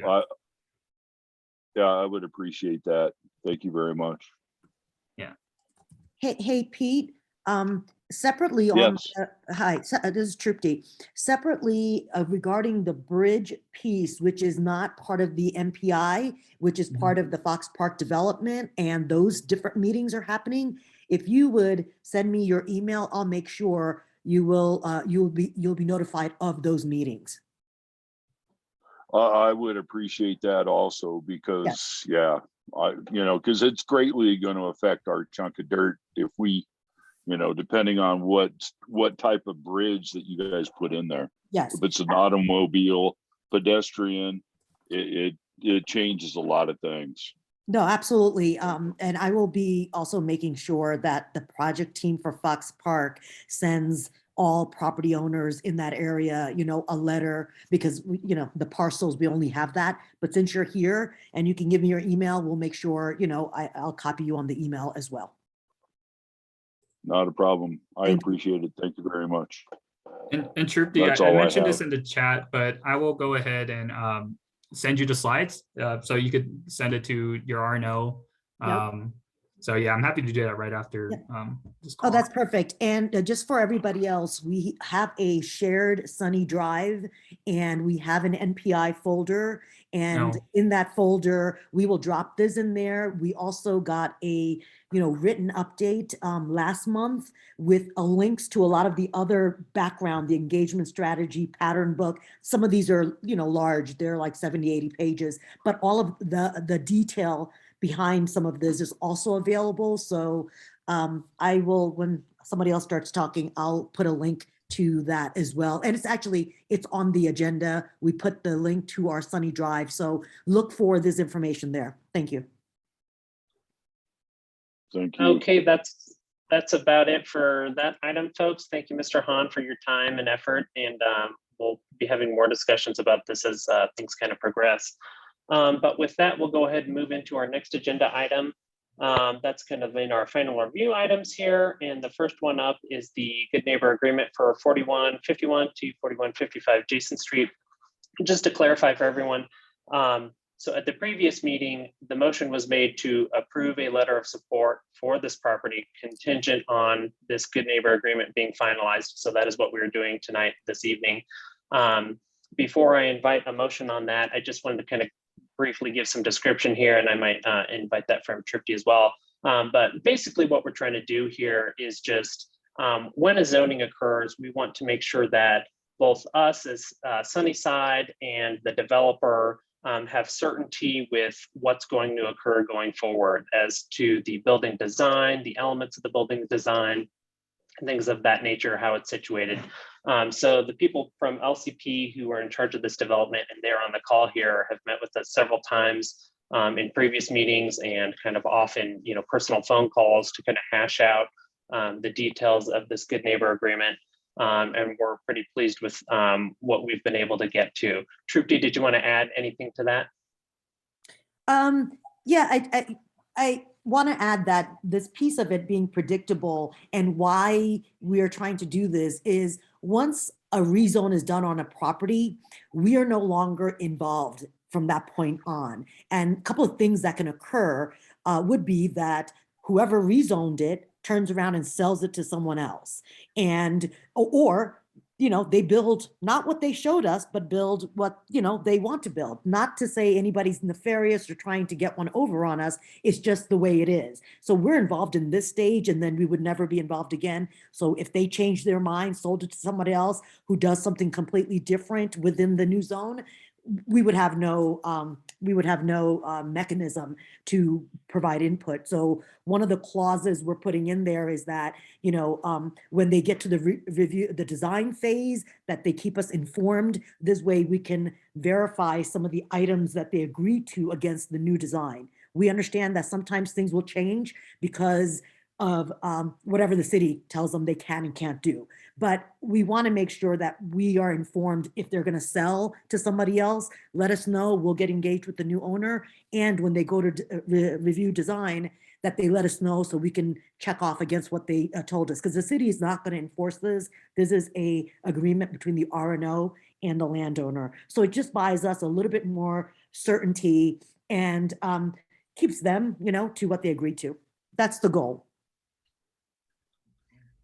I would appreciate that. Thank you very much. Yeah. Hey, Pete, separately Yes. hi, this is Trupti. Separately, regarding the bridge piece, which is not part of the MPI, which is part of the Fox Park development, and those different meetings are happening. If you would send me your email, I'll make sure you'll be notified of those meetings. I would appreciate that also, because because it's greatly going to affect our chunk of dirt if we, depending on what type of bridge that you guys put in there. Yes. If it's an automobile, pedestrian, it changes a lot of things. No, absolutely. And I will be also making sure that the project team for Fox Park sends all property owners in that area, a letter, because the parcels, we only have that. But since you're here and you can give me your email, we'll make sure, I'll copy you on the email as well. Not a problem. I Thank appreciate it. Thank you very much. And Trupti, That's I all I mentioned this have. in the chat, but I will go ahead and send you the slides, so you could send it to your RNO. So yeah, I'm happy to do that right after this call. Oh, that's perfect. And just for everybody else, we have a shared Sunny Drive, and we have an NPI folder. And in that folder, we will drop this in there. We also got a written update last month with links to a lot of the other background, the engagement strategy pattern book. Some of these are large, they're like 70, 80 pages, but all of the detail behind some of this is also available. So I will, when somebody else starts talking, I'll put a link to that as well. And it's on the agenda. We put the link to our SUNY Drive. So look for this information there. Thank you. Thank you. Okay, that's about it for that item, folks. Thank you, Mr. Hahn, for your time and effort. And we'll be having more discussions about this as things kind of progress. But with that, we'll go ahead and move into our next agenda item. That's kind of in our final review items here. And the first one up is the Good Neighbor Agreement for 4151 to 4155 Jason Street. Just to clarify for everyone, so at the previous meeting, the motion was made to approve a letter of support for this property contingent on this Good Neighbor Agreement being finalized. So that is what we're doing tonight, this evening. Before I invite a motion on that, I just wanted to kind of briefly give some description here, and I might invite that from Tripti as well. But basically what we're trying to do here is just when a zoning occurs, we want to make sure that both us as Sunnyside and the developer have certainty with what's going to occur going forward as to the building design, the elements of the building design, things of that nature, how it's situated. So the people from LCP who are in charge of this development, and they're on the call here, have met with us several times in previous meetings and kind of often, personal phone calls to kind of hash out the details of this Good Neighbor Agreement. And we're pretty pleased with what we've been able to get to. Trupti, did you want to add anything to that? Yeah, I want to add that this piece of it being predictable and why we are trying to do this is once a rezone is done on a property, we are no longer involved from that point on. And a couple of things that can occur would be that whoever rezoned it turns around and sells it to someone else. And, or, they build not what they showed us, but build what, they want to build. Not to say anybody's nefarious or trying to get one over on us. It's just the way it is. So we're involved in this stage and then we would never be involved again. So if they change their mind, sold it to somebody else who does something completely different within the new zone, we would have no mechanism to provide input. So one of the clauses we're putting in there is that, when they get to the review, the design phase, that they keep us informed. This way we can verify some of the items that they agree to against the new design. We understand that sometimes things will change because of whatever the city tells them they can and can't do. But we want to make sure that we are informed if they're going to sell to somebody else, let us know, we'll get engaged with the new owner. And when they go to review design, that they let us know so we can check off against what they told us. Because the city is not going to enforce this. This is a agreement between the RNO and the landowner. So it just buys us a little bit more certainty and keeps them, to what they agreed to. That's the goal.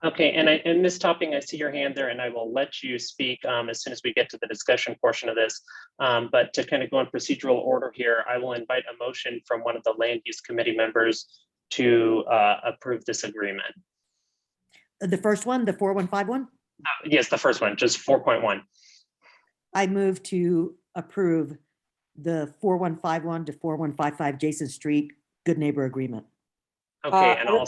Okay, and Ms. Topping, I see your hand there, and I will let you speak as soon as we get to the discussion portion of this. But to kind of go in procedural order here, I will invite a motion from one of the Land Use Committee members to approve this agreement. The first one, the 4151? Yes, the first one, just 4.1. I move to approve the 4151 to 4155 Jason Street Good Neighbor Agreement. Okay, and I'll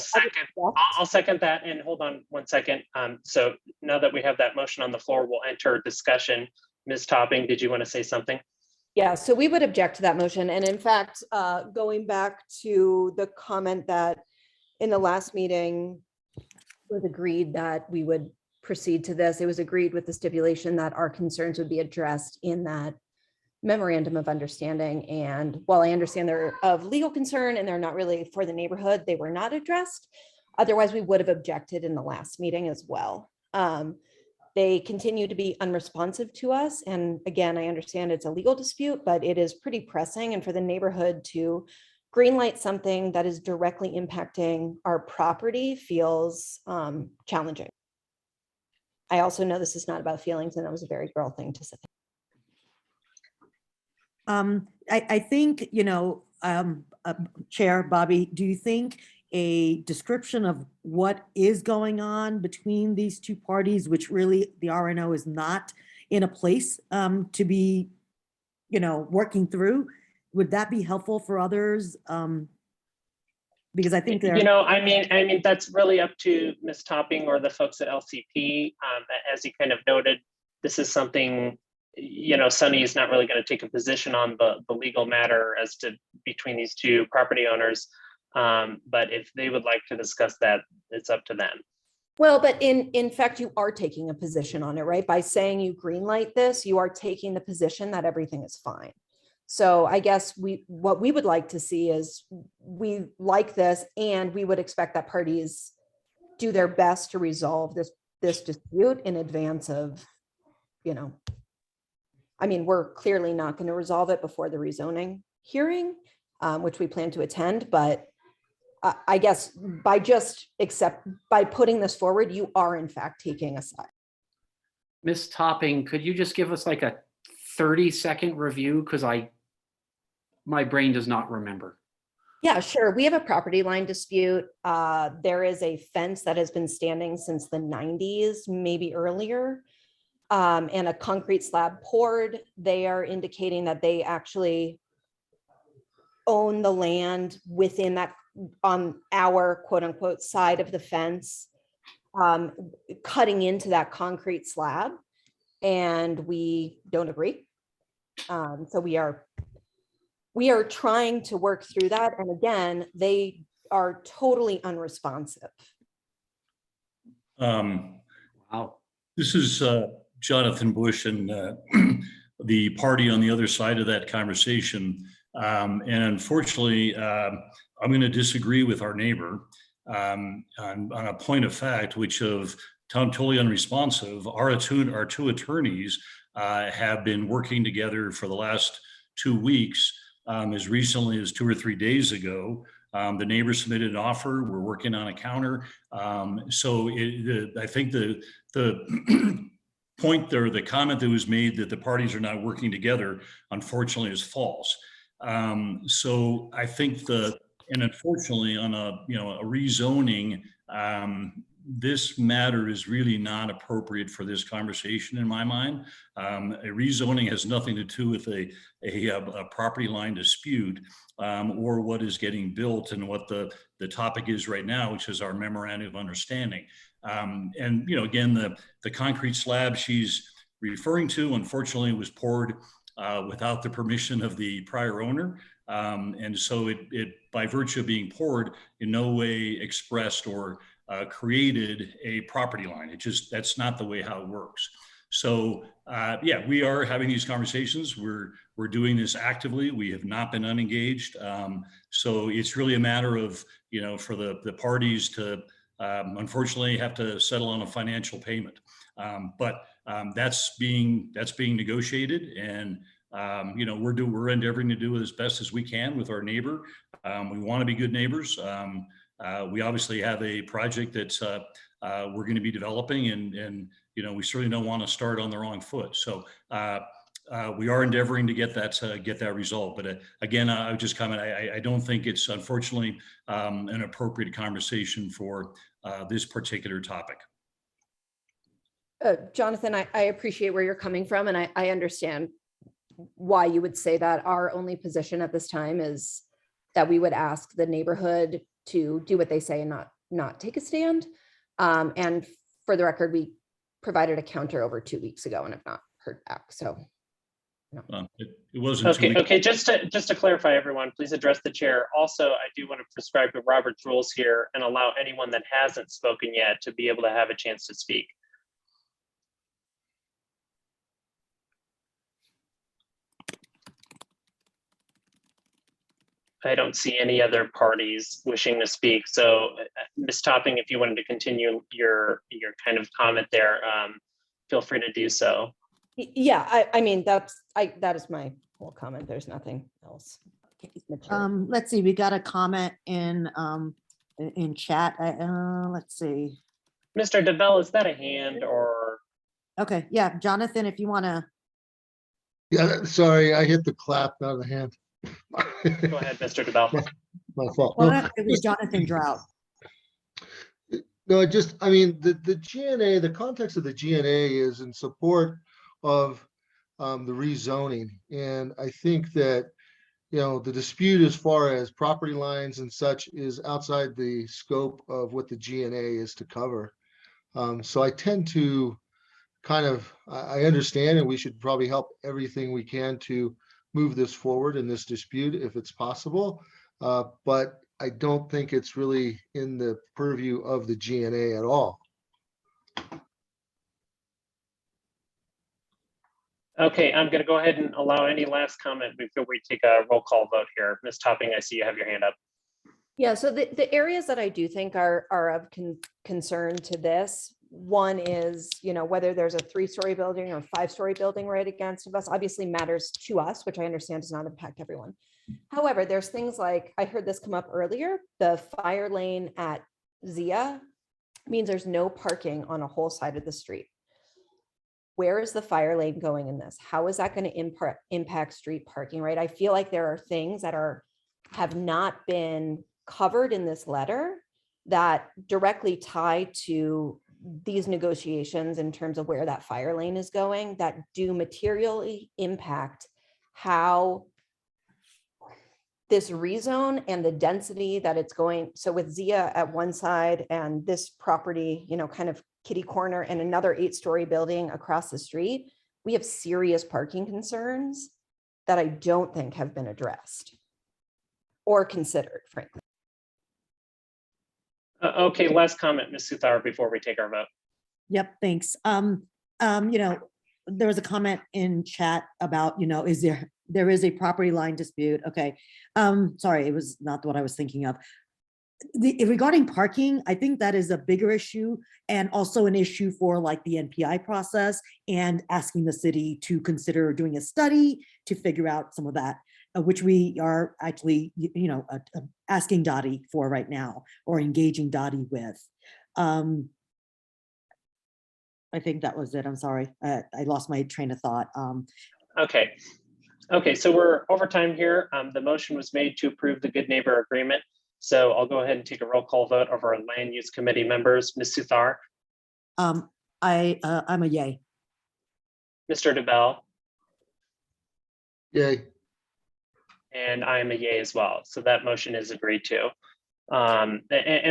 second that, and hold on one second. So now that we have that motion on the floor, we'll enter discussion. Ms. Topping, did you want to say something? Yeah, so we would object to that motion. And in fact, going back to the comment that in the last meeting it was agreed that we would proceed to this, it was agreed with the stipulation that our concerns would be addressed in that memorandum of understanding. And while I understand they're of legal concern and they're not really for the neighborhood, they were not addressed. Otherwise, we would have objected in the last meeting as well. They continue to be unresponsive to us. And again, I understand it's a legal dispute, but it is pretty pressing. And for the neighborhood to greenlight something that is directly impacting our property feels challenging. I also know this is not about feelings, and that was a very girl thing to say. I think, Chair Bobby, do you think a description of what is going on between these two parties, which really the RNO is not in a place to be, working through, would that be helpful for others? Because I think they're. You know, I mean, that's really up to Ms. Topping or the folks at LCP. As you kind of noted, this is something, you know, SUNY is not really going to take a position on the legal matter as to between these two property owners. But if they would like to discuss that, it's up to them. Well, but in fact, you are taking a position on it, right? By saying you greenlight this, you are taking the position that everything is fine. So I guess what we would like to see is we like this, and we would expect that parties do their best to resolve this dispute in advance of, you know, I mean, we're clearly not going to resolve it before the rezoning hearing, which we plan to attend, but I guess by putting this forward, you are in fact taking a side. Ms. Topping, could you just give us like a 30-second review? Because my brain does not remember. Yeah, sure. We have a property line dispute. There is a fence that has been standing since the 90s, maybe earlier, and a concrete slab poured. They are indicating that they actually own the land within that, on our quote unquote side of the fence, cutting into that concrete slab, and we don't agree. So we are trying to work through that. And again, they are totally unresponsive. Wow. This is Jonathan Bush and the party on the other side of that conversation. And unfortunately, I'm going to disagree with our neighbor on a point of fact, which of totally unresponsive. Our two attorneys have been working together for the last 2 weeks. As recently as 2 or 3 days ago, the neighbor submitted an offer. We're working on a counter. So I think the point there, the comment that was made that the parties are not working together, unfortunately, is false. So I think and unfortunately, on a rezoning, this matter is really not appropriate for this conversation in my mind. A rezoning has nothing to do with a property line dispute or what is getting built and what the topic is right now, which is our memorandum of understanding. And again, the concrete slab she's referring to, unfortunately, was poured without the permission of the prior owner. And so it, by virtue of being poured, in no way expressed or created a property line. That's not the way how it works. So yeah, we are having these conversations. We're doing this actively. We have not been unengaged. So it's really a matter of, for the parties to unfortunately have to settle on a financial payment. But that's being negotiated, and we're endeavoring to do as best as we can with our neighbor. We want to be good neighbors. We obviously have a project that we're going to be developing, and we certainly don't want to start on the wrong foot. So we are endeavoring to get that resolved. But again, I would just comment, I don't think it's unfortunately an appropriate conversation for this particular topic. Jonathan, I appreciate where you're coming from, and I understand why you would say that. Our only position at this time is that we would ask the neighborhood to do what they say and not take a stand. And for the record, we provided a counter over 2 weeks ago and have not heard back. So no. It wasn't okay. Just to clarify, everyone, please address the chair. Also, I do want to prescribe the Robert's rules here and allow anyone that hasn't spoken yet to be able to have a chance to speak. I don't see any other parties wishing to speak. So Ms. Topping, if you wanted to continue your kind of comment there, feel free to do so. Yeah, I mean, that is my whole comment. There's nothing else. Let's see, we got a comment in chat. Let's see. Mr. DeBell, is that a hand or? Okay, yeah, Jonathan, if you want to. Yeah, sorry, I hit the clap, not the hand. Go ahead, Mr. DeBell. My fault. Well, it was Jonathan Drought. No, I mean, the GNA, the context of the GNA is in support of the rezoning. And I think that the dispute as far as property lines and such is outside the scope of what the GNA is to cover. So I tend to I understand, and we should probably help everything we can to move this forward in this dispute if it's possible. But I don't think it's really in the purview of the GNA at all. Okay, I'm going to go ahead and allow any last comment before we take a roll call vote here. Ms. Topping, I see you have your hand up. Yeah, so the areas that I do think are of concern to this, one is, whether there's a 3-story building or 5-story building right against us, obviously matters to us, which I understand does not impact everyone. However, there's things like, I heard this come up earlier, the fire lane at Zia means there's no parking on a whole side of the street. Where is the fire lane going in this? How is that going to impact street parking, right? I feel like there are things that have not been covered in this letter that directly tie to these negotiations in terms of where that fire lane is going, that do materially impact how this rezone and the density that it's going. So with Zia at one side and this property, kind of kitty corner, and another 8-story building across the street, we have serious parking concerns that I don't think have been addressed or considered, frankly. Okay, last comment, Ms. Suthar, before we take our vote. Yep, thanks. There was a comment in chat about, there is a property line dispute. Okay. Sorry, it was not what I was thinking of. Regarding parking, I think that is a bigger issue, and also an issue for like the NPI process, and asking the city to consider doing a study to figure out some of that, which we are actually, asking Dottie for right now, or engaging Dottie with. I think that was it. I'm sorry. I lost my train of thought. Okay, so we're over time here. The motion was made to approve the Good Neighbor Agreement. So I'll go ahead and take a roll call vote of our Land Use Committee members. Ms. Suthar? I'm a yay. Mr. DeBell? Yay. And I am a yay as well. So that motion is agreed to. And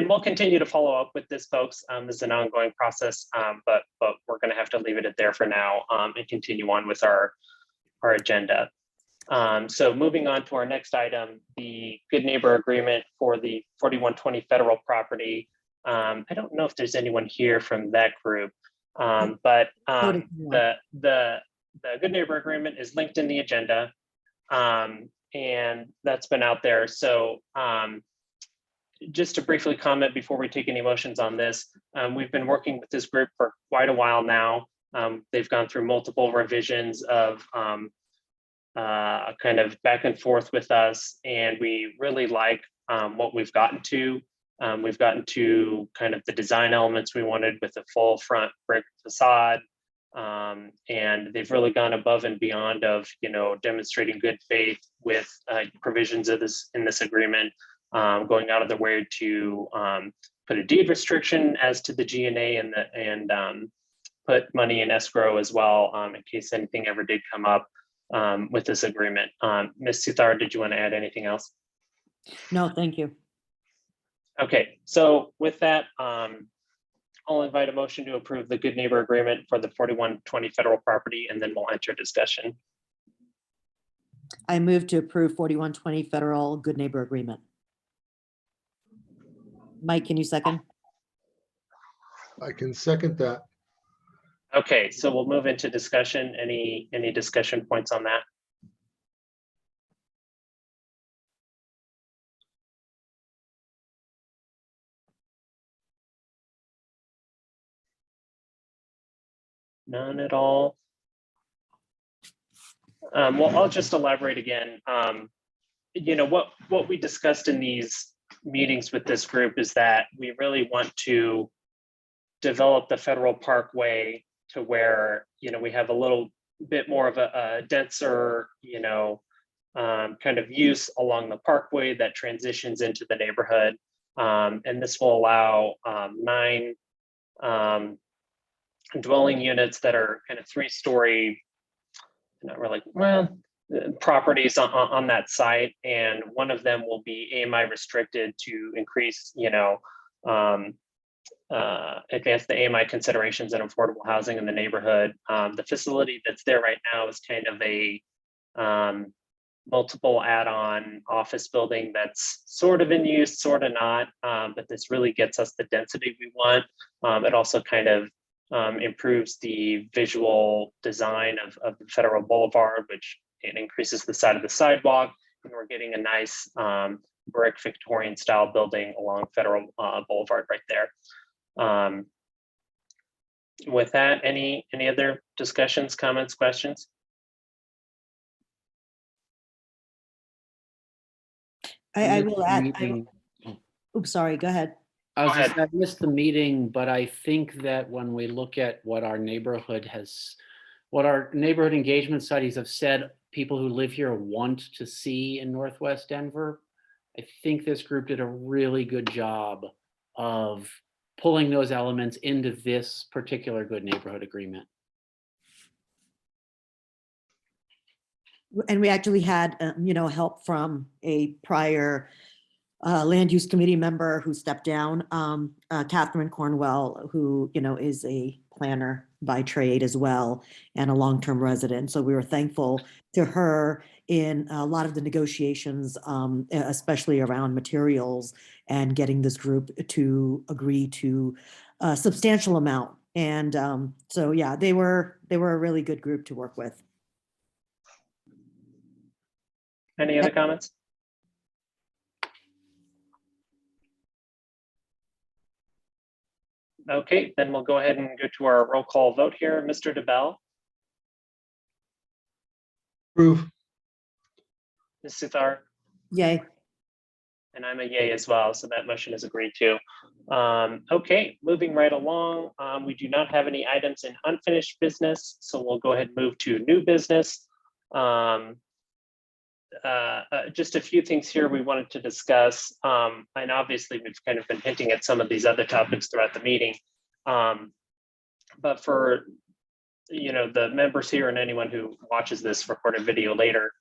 we'll continue to follow up with this, folks. This is an ongoing process, but we're going to have to leave it at there for now, and continue on with our agenda. So moving on to our next item, the Good Neighbor Agreement for the 4120 federal property. I don't know if there's anyone here from that group, but the Good Neighbor Agreement is linked in the agenda, and that's been out there. So just to briefly comment before we take any motions on this, we've been working with this group for quite a while now. They've gone through multiple revisions of kind of back and forth with us, and we really like what we've gotten to. We've gotten to kind of the design elements we wanted with a full front brick facade, and they've really gone above and beyond of demonstrating good faith with provisions of this in this agreement, going out of their way to put a deed restriction as to the GNA and put money in escrow as well, in case anything ever did come up with this agreement. Ms. Suthar, did you want to add anything else? No, thank you. Okay, so with that, I'll invite a motion to approve the Good Neighbor Agreement for the 4120 federal property, and then we'll enter discussion. I move to approve 4120 federal Good Neighbor Agreement. Mike, can you second? I can second that. Okay, so we'll move into discussion. Any discussion points on that? None at all. Well, I'll just elaborate again. What we discussed in these meetings with this group is that we really want to develop the federal parkway to where we have a little bit more of a denser kind of use along the parkway that transitions into the neighborhood, and this will allow 9 dwelling units that are kind of 3-story, not really, well, properties on that site, and one of them will be AMI restricted to increase, advance the AMI considerations and affordable housing in the neighborhood. The facility that's there right now is kind of a multiple add-on office building that's sort of in use, sort of not, but this really gets us the density we want. It also kind of improves the visual design of the Federal Boulevard, which it increases the side of the sidewalk, and we're getting a nice brick Victorian style building along Federal Boulevard right there. With that, any other discussions, comments, questions? I will add, Meeting- oops, sorry, go ahead. I was Go just, I missed the meeting, but I think that when we look at what our neighborhood engagement studies have said, people who live here want to see in Northwest Denver, I think this group did a really good job of pulling those elements into this particular good neighborhood agreement. And we actually had, help from a prior land use committee member who stepped down, Catherine Cornwell, who, is a planner by trade as well and a long-term resident. So we were thankful to her in a lot of the negotiations, especially around materials and getting this group to agree to a substantial amount. And so, yeah, they were a really good group to work with. Any other comments? Okay, then we'll go ahead and go to our roll call vote here. Mr. DeBell, Approve. Ms. Suthar, Yay. and I'm a yay as well, so that motion is agreed to. Okay, moving right along. We do not have any items in unfinished business, so we'll go ahead and move to new business. Just a few things here we wanted to discuss, and obviously we've kind of been hinting at some of these other topics throughout the meeting. But for the members here and anyone who watches this recorded video later,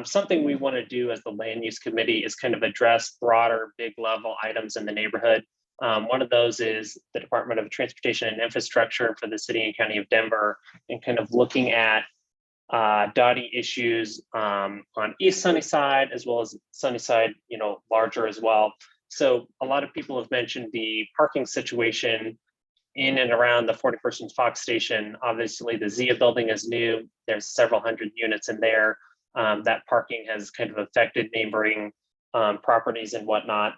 something we want to do as the land use committee is kind of address broader, big level items in the neighborhood. One of those is the Department of Transportation and Infrastructure for the city and county of Denver, and kind of looking at Dottie issues on East Sunnyside as well as Sunnyside, larger as well. So a lot of people have mentioned the parking situation in and around the 41st and Fox station. Obviously, the Zia building is new. There's several hundred units in there. That parking has kind of affected neighboring properties and whatnot.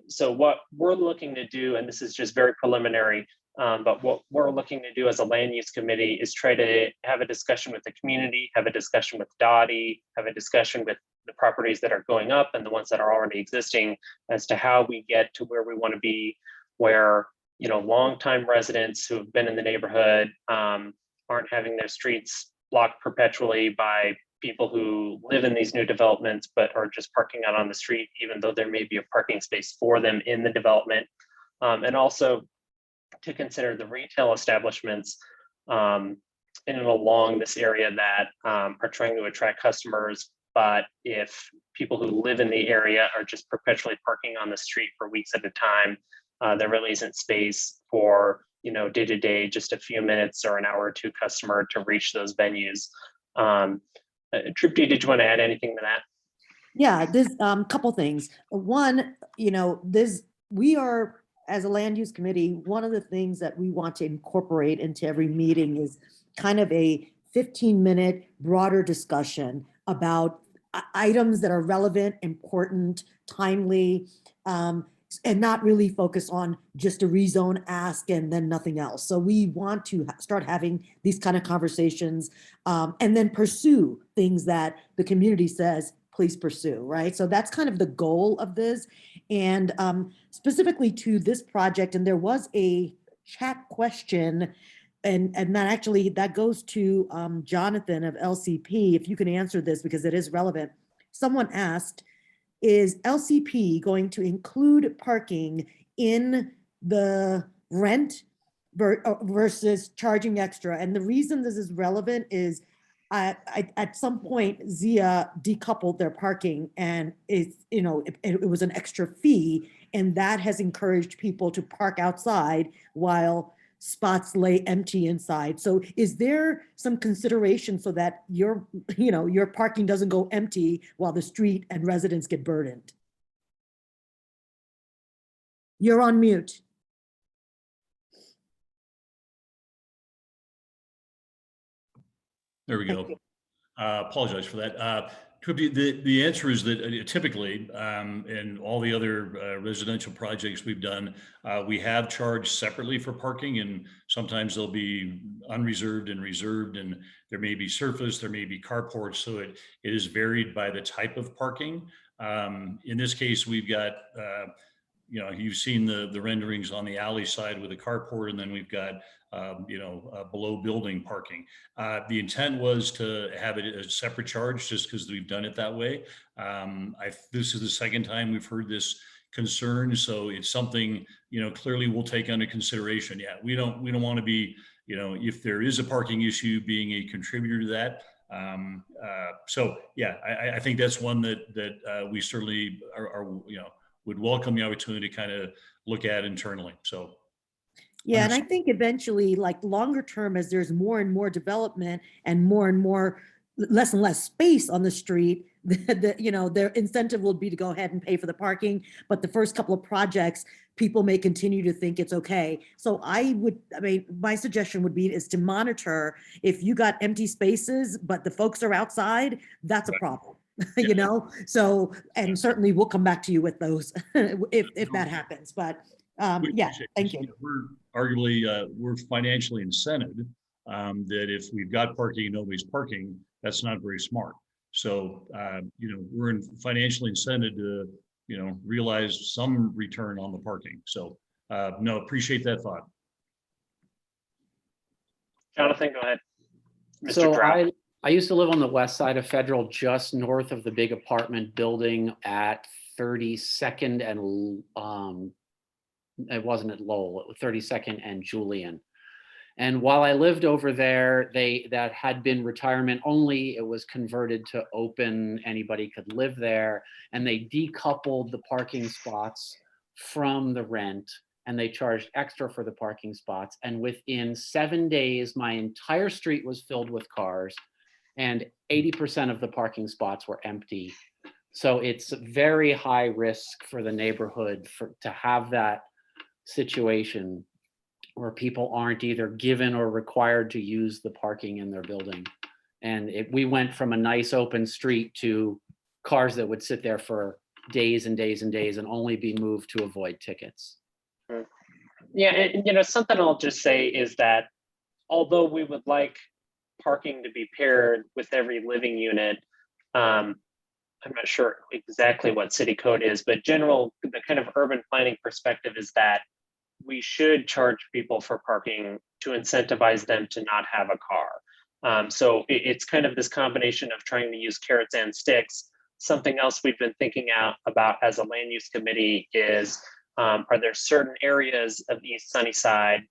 So what we're looking to do, and this is just very preliminary, but what we're looking to do as a land use committee is try to have a discussion with the community, have a discussion with Dottie, have a discussion with the properties that are going up and the ones that are already existing as to how we get to where we want to be, where longtime residents who have been in the neighborhood aren't having their streets blocked perpetually by people who live in these new developments, but are just parking out on the street, even though there may be a parking space for them in the development. And also to consider the retail establishments in and along this area that are trying to attract customers. But if people who live in the area are just perpetually parking on the street for weeks at a time, there really isn't space for, day to day, just a few minutes or an hour or two customer to reach those venues. Trupti, did you want to add anything to that? Yeah, there's a couple things. One, we are, as a land use committee, one of the things that we want to incorporate into every meeting is kind of a 15-minute broader discussion about items that are relevant, important, timely, and not really focus on just a rezone ask and then nothing else. So we want to start having these kind of conversations and then pursue things that the community says, please pursue, right? So that's kind of the goal of this. And specifically to this project, and there was a chat question, and that goes to Jonathan of LCP, if you can answer this because it is relevant. Someone asked, is LCP going to include parking in the rent versus charging extra? And the reason this is relevant is At some point, Zia decoupled their parking and it was an extra fee. And that has encouraged people to park outside while spots lay empty inside. So is there some consideration so that your parking doesn't go empty while the street and residents get burdened? You're on mute. There we go. Apologize for that. The answer is that typically, in all the other residential projects we've done, we have charged separately for parking, and sometimes they'll be unreserved and reserved, and there may be surface, there may be carports, so it is varied by the type of parking. In this case, we've got, you've seen the renderings on the alley side with the carport, and then we've got below building parking. The intent was to have it a separate charge just because we've done it that way. This is the second time we've heard this concern, so it's something clearly we'll take under consideration. Yeah, we don't want to be if there is a parking issue being a contributor to that. So yeah, I think that's one that we certainly are would welcome the opportunity to kind of look at internally. So. Yeah, and I think eventually, like longer term, as there's more and more development and more, less and less space on the street, their incentive will be to go ahead and pay for the parking. But the first couple of projects, people may continue to think it's okay. So my suggestion would be is to monitor if you got empty spaces, but the folks are outside, that's a problem. So, and certainly we'll come back to you with those if that happens. But yeah, thank you. We're arguably we're financially incented that if we've got parking and nobody's parking, that's not very smart. So we're financially incented to realize some return on the parking. So no, appreciate that thought. Jonathan, go ahead. Mr. So Drow. I used to live on the west side of Federal, just north of the big apartment building at 32nd and it wasn't at Lowell, 32nd and Julian. And while I lived over there, that had been retirement only. It was converted to open, anybody could live there. And they decoupled the parking spots from the rent, and they charged extra for the parking spots. And within 7 days, my entire street was filled with cars, and 80% of the parking spots were empty. So it's very high risk for the neighborhood to have that situation where people aren't either given or required to use the parking in their building. And we went from a nice open street to cars that would sit there for days and days and days and only be moved to avoid tickets. Yeah, and something I'll just say is that although we would like parking to be paired with every living unit, I'm not sure exactly what city code is, but the kind of urban planning perspective is that we should charge people for parking to incentivize them to not have a car. So it's kind of this combination of trying to use carrots and sticks. Something else we've been thinking about as a land use committee is, are there certain areas of East Sunnyside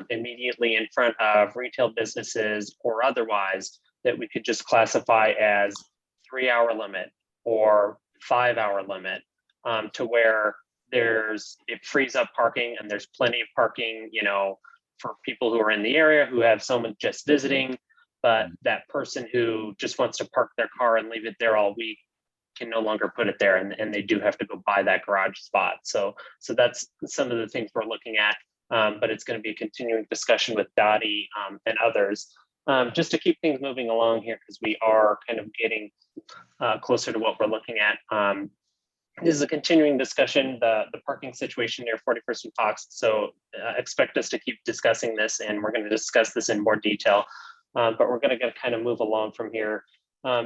immediately in front of retail businesses or otherwise that we could just classify as 3-hour limit or 5-hour limit, to where it frees up parking and there's plenty of parking, for people who are in the area who have someone just visiting, but that person who just wants to park their car and leave it there all week can no longer put it there, and they do have to go buy that garage spot. So that's some of the things we're looking at, but it's going to be a continuing discussion with Dottie and others, just to keep things moving along here, because we are kind of getting closer to what we're looking at. This is a continuing discussion, the parking situation near 41st and Fox. So expect us to keep discussing this, and we're going to discuss this in more detail, but we're going to kind of move along from here.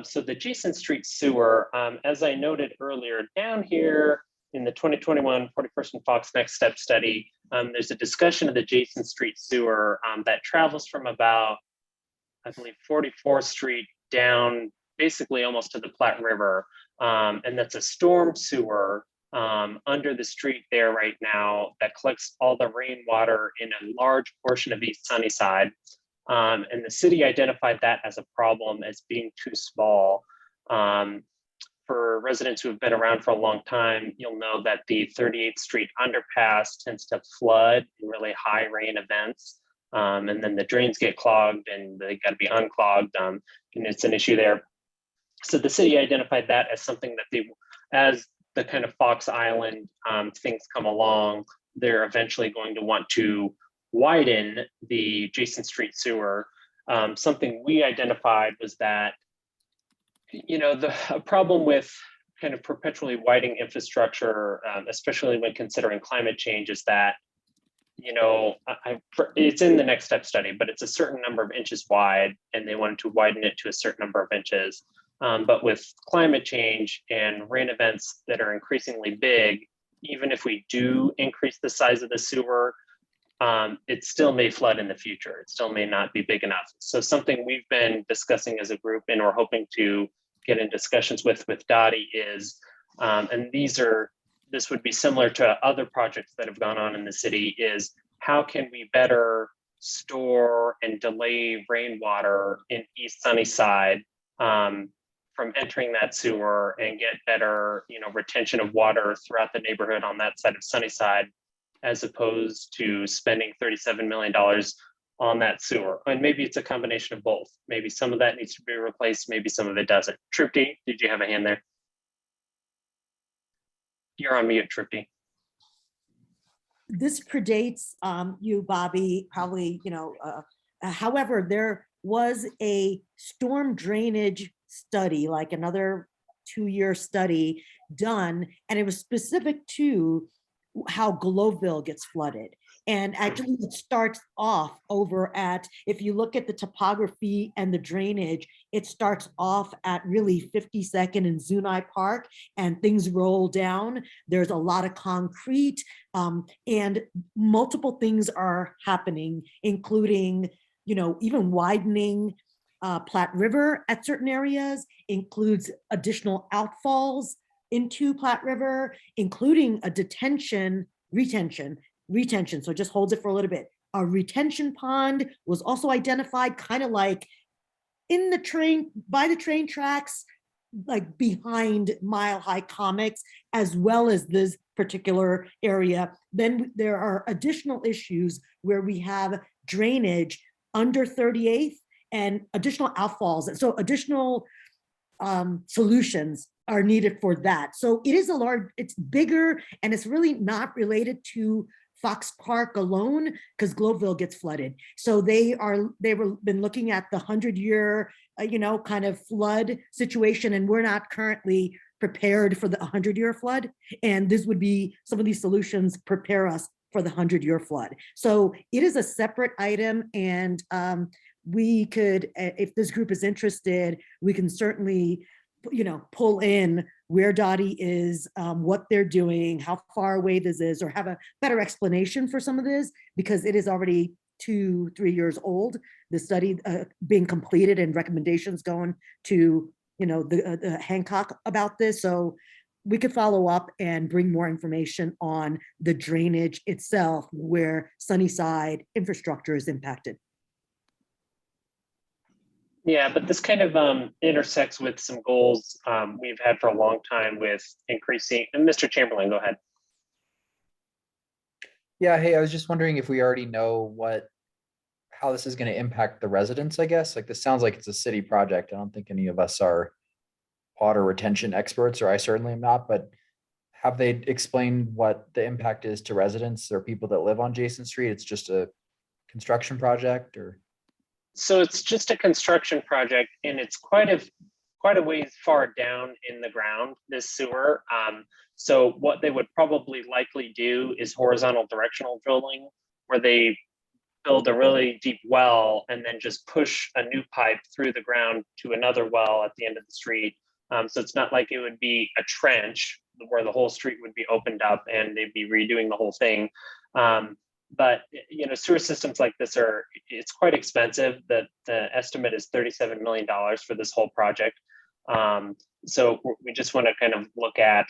So the Jason Street sewer, as I noted earlier, down here in the 2021 41st and Fox Next Step study, there's a discussion of the Jason Street sewer that travels from about, I believe, 44th Street down basically almost to the Platte River. And that's a storm sewer under the street there right now that collects all the rainwater in a large portion of East Sunnyside. And the city identified that as a problem as being too small. For residents who have been around for a long time, you'll know that the 38th Street underpass tends to flood in really high rain events. And then the drains get clogged and they got to be unclogged. And it's an issue there. So the city identified that as something that they, as the kind of Fox Island things come along, they're eventually going to want to widen the adjacent street sewer. Something we identified was that, you know, a problem with kind of perpetually widening infrastructure, especially when considering climate change, is that, you know, it's in the next step study, but it's a certain number of inches wide, and they wanted to widen it to a certain number of inches. But with climate change and rain events that are increasingly big, even if we do increase the size of the sewer, it still may flood in the future. It still may not be big enough. So something we've been discussing as a group and we're hoping to get in discussions with Dottie is, and this would be similar to other projects that have gone on in the city, is how can we better store and delay rainwater in East Sunnyside from entering that sewer and get better, you know, retention of water throughout the neighborhood on that side of Sunnyside, as opposed to spending $37 million on that sewer. And maybe it's a combination of both. Maybe some of that needs to be replaced, maybe some of it doesn't. Tripti, did you have a hand there? You're on mute, Tripti. This predates you, Bobby, probably, you know, however, there was a storm drainage study, like another 2-year study done, and it was specific to how Gloveville gets flooded. And actually it starts off over at, if you look at the topography and the drainage, it starts off at really 52nd and SUNI Park, and things roll down. There's a lot of concrete, and multiple things are happening, including, you know, even widening Platte River at certain areas, includes additional outfalls into Platte River, including a retention. So just holds it for a little bit. A retention pond was also identified, kind of like in the train, by the train tracks, like behind Mile High Comics, as well as this particular area. Then there are additional issues where we have drainage under 38th and additional outfalls. And so additional solutions are needed for that. So it is it's bigger, and it's really not related to Fox Park alone, because Gloveville gets flooded. So they've been looking at the 100-year, you know, kind of flood situation, and we're not currently prepared for the 100-year flood. And this would be, some of these solutions prepare us for the 100-year flood. So it is a separate item, and we could, if this group is interested, we can certainly, you know, pull in where Dottie is, what they're doing, how far away this is, or have a better explanation for some of this, because it is already 2-3 years old, the study being completed and recommendations going to, you know, the Hancock about this. So we could follow up and bring more information on the drainage itself, where Sunnyside infrastructure is impacted. Yeah, but this kind of intersects with some goals we've had for a long time with increasing, and Mr. Chamberlain, go ahead. Yeah, hey, I was just wondering if we already know how this is going to impact the residents, I guess. Like, this sounds like it's a city project. I don't think any of us are water retention experts, or I certainly am not, but have they explained what the impact is to residents or people that live on Jason Street? It's just a construction project, or? So it's just a construction project, and it's quite a ways far down in the ground, this sewer. So what they would probably likely do is horizontal directional drilling, where they build a really deep well and then just push a new pipe through the ground to another well at the end of the street. So it's not like it would be a trench where the whole street would be opened up and they'd be redoing the whole thing. But, you know, sewer systems like this it's quite expensive. The estimate is $37 million for this whole project. So we just want to kind of look at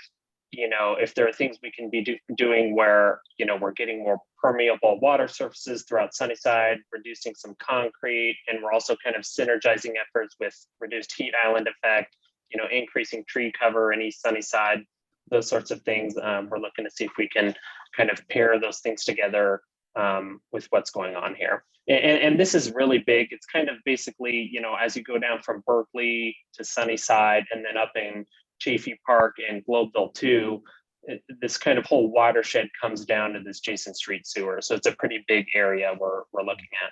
you know, if there are things we can be doing where, you know, we're getting more permeable water surfaces throughout Sunnyside, reducing some concrete, and we're also kind of synergizing efforts with reduced heat island effect, you know, increasing tree cover in East Sunnyside, those sorts of things. We're looking to see if we can kind of pair those things together with what's going on here. And this is really big. It's kind of basically, you know, as you go down from Berkeley to Sunnyside and then up in Chafee Park and Globeville 2, this kind of whole watershed comes down to this Jason Street sewer. So it's a pretty big area we're looking at.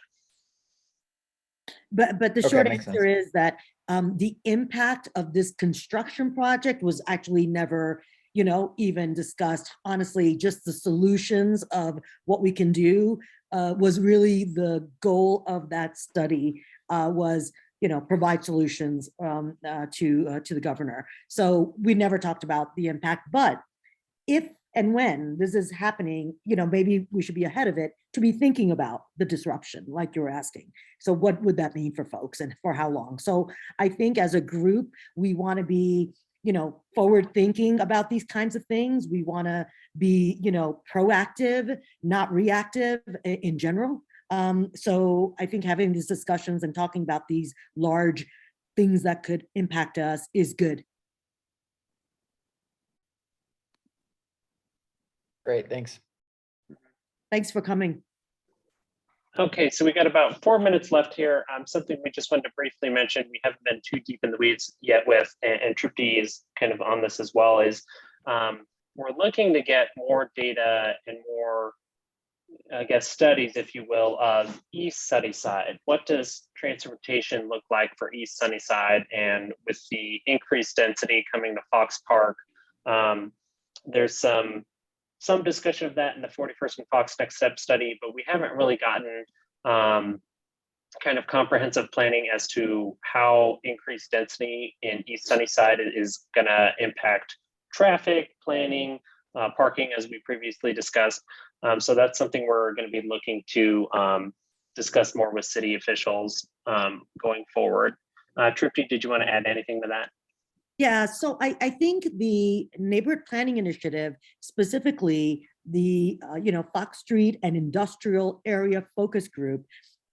But the Okay, short makes answer is that the impact of this construction project was actually never, you know, even discussed. Honestly, just the solutions of what we can do was really the goal of that study, was, you know, provide solutions to the governor. So we never talked about the impact, but if and when this is happening, you know, maybe we should be ahead of it to be thinking about the disruption, like you were asking. So what would that mean for folks and for how long? So I think as a group, we want to be, you know, forward thinking about these kinds of things. We want to be, you know, proactive, not reactive in general. So I think having these discussions and talking about these large things that could impact us is good. Great, thanks. Thanks for coming. Okay, so we got about 4 minutes left here. Something we just wanted to briefly mention, we haven't been too deep in the weeds yet with, and Troop D is kind of on this as well, is we're looking to get more data and more, I guess, studies, if you will, of East Sunnyside. What does transportation look like for East Sunnyside? And with the increased density coming to Fox Park, there's some discussion of that in the 41st and Fox Next Step study, but we haven't really gotten kind of comprehensive planning as to how increased density in East Sunnyside is going to impact traffic, planning, parking, as we previously discussed. So that's something we're going to be looking to discuss more with city officials going forward. Tripti, did you want to add anything to that? Yeah, so I think the neighborhood planning initiative, specifically the you know, Fox Street and industrial area focus group,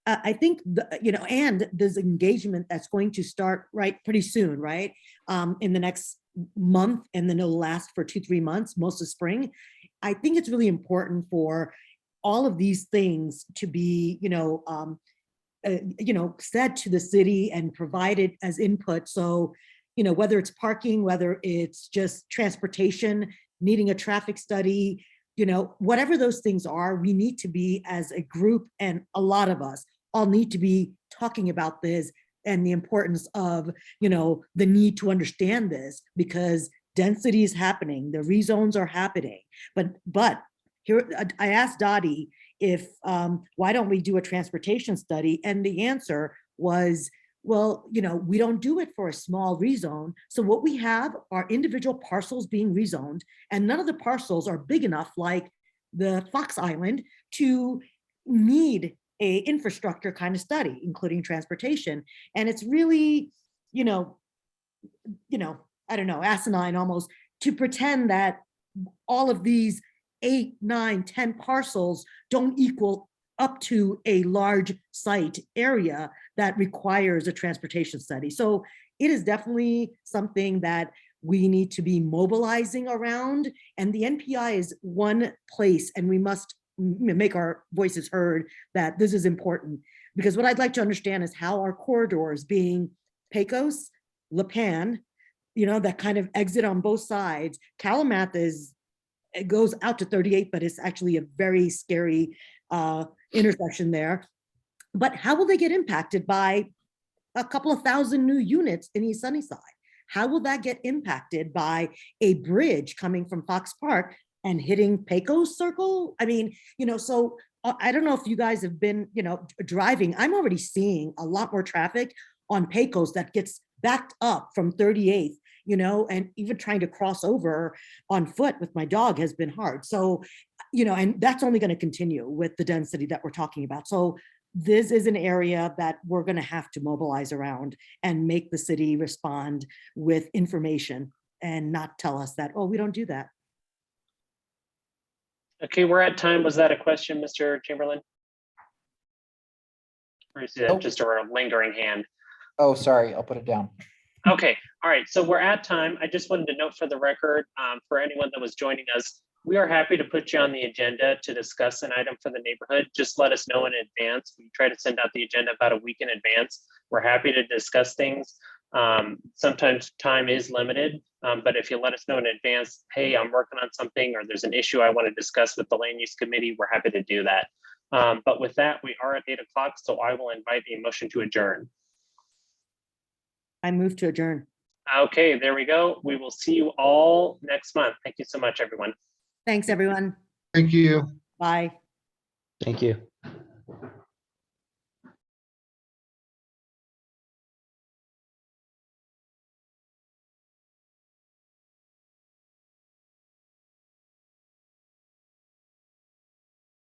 I think you know, and this engagement that's going to start right pretty soon, right, in the next month, and then it'll last for 2-3 months, most of spring. I think it's really important for all of these things to be, you know, said to the city and provided as input. So, you know, whether it's parking, whether it's just transportation, needing a traffic study, you know, whatever those things are, we need to be, as a group, and a lot of us all need to be talking about this and the importance of, you know, the need to understand this, because density is happening, the rezones are happening. But here, I asked Dottie if, why don't we do a transportation study? And the answer was, well, you know, we don't do it for a small rezone. So what we have are individual parcels being rezoned, and none of the parcels are big enough, like the Fox Island, to need a infrastructure kind of study, including transportation. And it's really, you know, I don't know, asinine almost to pretend that all of these 8, 9, 10 parcels don't equal up to a large site area that requires a transportation study. So it is definitely something that we need to be mobilizing around, and the NPI is one place, and we must make our voices heard that this is important. Because what I'd like to understand is how our corridors, being Pecos, La Pan, you know, that kind of exit on both sides. Calumet it goes out to 38, but it's actually a very scary intersection there. But how will they get impacted by a couple of thousand new units in East Sunnyside? How will that get impacted by a bridge coming from Fox Park and hitting Pecos Circle? I mean, you know, so I don't know if you guys have been, you know, driving. I'm already seeing a lot more traffic on Pecos that gets backed up from 38th, you know, and even trying to cross over on foot with my dog has been hard. So, you know, and that's only going to continue with the density that we're talking about. So this is an area that we're going to have to mobilize around and make the city respond with information and not tell us that, oh, we don't do that. Okay, we're at time. Was that a question, Mr. Chamberlain? Or is it Nope. just a lingering hand? Oh, sorry, I'll put it down. Okay, all right, so we're at time. I just wanted to note for the record, for anyone that was joining us, we are happy to put you on the agenda to discuss an item for the neighborhood. Just let us know in advance. We try to send out the agenda about a week in advance. We're happy to discuss things. Sometimes time is limited, but if you let us know in advance, hey, I'm working on something, or there's an issue I want to discuss with the land use committee, we're happy to do that. But with that, we are at 8 o'clock, so I will invite a motion to adjourn. I move to adjourn. Okay, there we go. We will see you all next month. Thank you so much, everyone. Thanks, everyone. Thank you. Bye. Thank you.